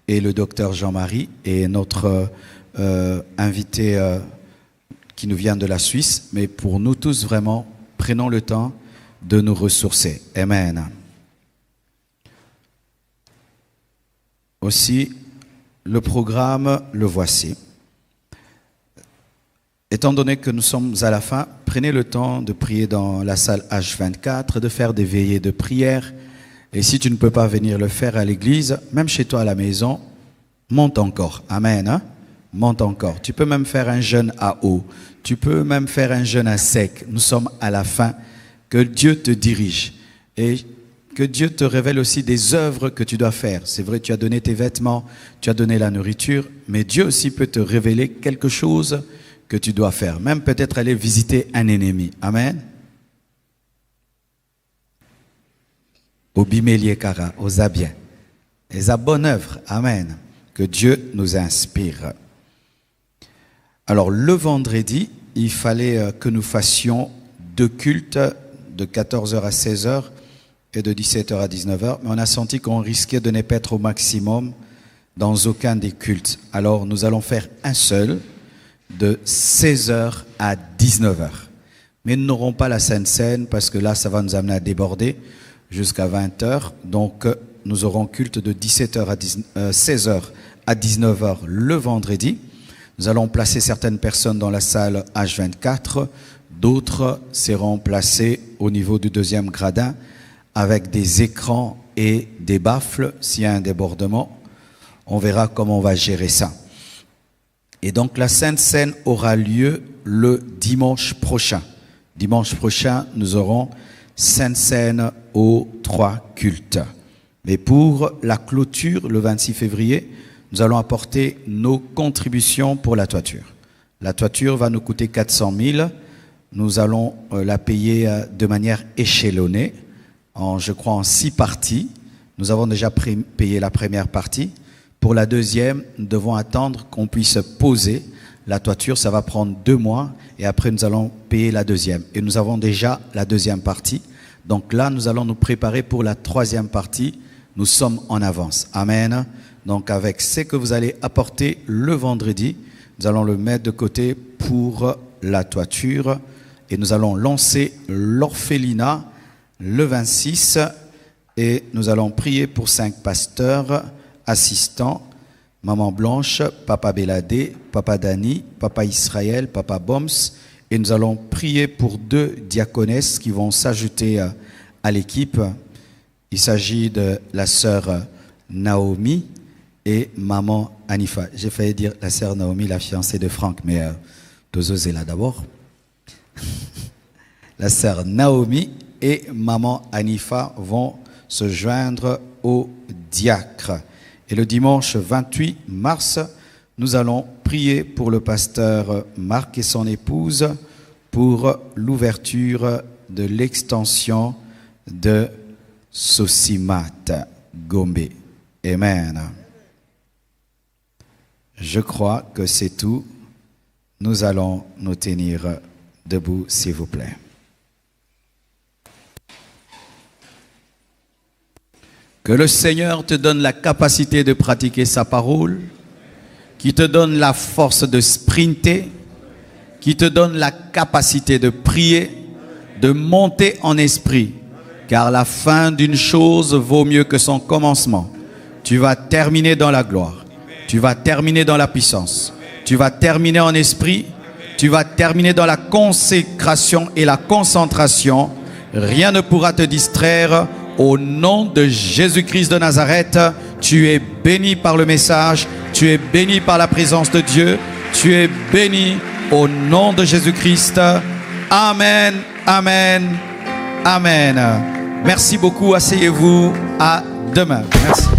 et le docteur Jean-Marie et notre invité qui nous vient de la Suisse. Mais pour nous tous, vraiment, prenons le temps de nous ressourcer. Amen. Aussi, le programme, le voici. Étant donné que nous sommes à la fin, prenez le temps de prier dans la salle H24, de faire des veillées de prière. Et si tu ne peux pas venir le faire à l'église, même chez toi à la maison, monte encore. Amen. Hein? Monte encore. Tu peux même faire un jeûne à eau. Tu peux même faire un jeûne à sec. Nous sommes à la fin. Que Dieu te dirige. Et que Dieu te révèle aussi des œuvres que tu dois faire. C'est vrai, tu as donné tes vêtements, tu as donné la nourriture, mais Dieu aussi peut te révéler quelque chose que tu dois faire. Même peut-être aller visiter un ennemi. Amen. Au bimélier kara, aux abiens. Et à bonne œuvre. Amen. Que Dieu nous inspire. Alors, le vendredi, il fallait que nous fassions 2 cultes de 14h à 16h et de 17h à 19h. Mais on a senti qu'on risquait de ne pas être au maximum dans aucun des cultes. Alors, nous allons faire un seul de 16h à 19h. Mais nous n'aurons pas la Sainte Seine parce que là, ça va nous amener à déborder jusqu'à 20h. Donc, nous aurons culte de 16h à 19h le vendredi. Nous allons placer certaines personnes dans la salle H24. D'autres seront placées au niveau du 2e gradin avec des écrans et des baffles. S'il y a un débordement, on verra comment on va gérer ça. Et donc la Sainte Seine aura lieu le dimanche prochain. Dimanche prochain, nous aurons Sainte Seine aux 3 cultes. Mais pour la clôture, le 26 février, nous allons apporter nos contributions pour la toiture. La toiture va nous coûter 400 000. Nous allons la payer de manière échelonnée, je crois en 6 parties. Nous avons déjà payé la première partie. Pour la deuxième, nous devons attendre qu'on puisse poser la toiture. Ça va prendre 2 mois et après nous allons payer la deuxième. Et nous avons déjà la deuxième partie. Donc là, nous allons nous préparer pour la 3e partie. Nous sommes en avance. Amen. Donc avec ce que vous allez apporter le vendredi, nous allons le mettre de côté pour la toiture. Et nous allons lancer l'orphelinat le 26. Et nous allons prier pour 5 pasteurs assistants, Maman Blanche, Papa Béladé, Papa Dani, Papa Israël, Papa Boms. Et nous allons prier pour 2 diaconesses qui vont s'ajouter à l'équipe. Il s'agit de la sœur Naomi et Maman Anifa. J'ai failli dire la sœur Naomi, la fiancée de Franck, mais Tozo est là d'abord. La sœur Naomi et Maman Anifa vont se joindre au diacre. Et le dimanche 28 mars, nous allons prier pour le pasteur Marc et son épouse pour l'ouverture de l'extension de Sosimat Gombe. Amen. Je crois que c'est tout. Nous allons nous tenir debout, s'il vous plaît. Que le Seigneur te donne la capacité de pratiquer sa parole, qui te donne la force de sprinter, qui te donne la capacité de prier, de monter en esprit, car la fin d'une chose vaut mieux que son commencement. Tu vas terminer dans la gloire, tu vas terminer dans la puissance, tu vas terminer en esprit, tu vas terminer dans la consécration et la concentration. Rien ne pourra te distraire. Au nom de Jésus-Christ de Nazareth, tu es béni par le message, tu es béni par la présence de Dieu, tu es béni au nom de Jésus-Christ. Amen, amen, amen. Merci beaucoup. Asseyez-vous. À demain. Merci.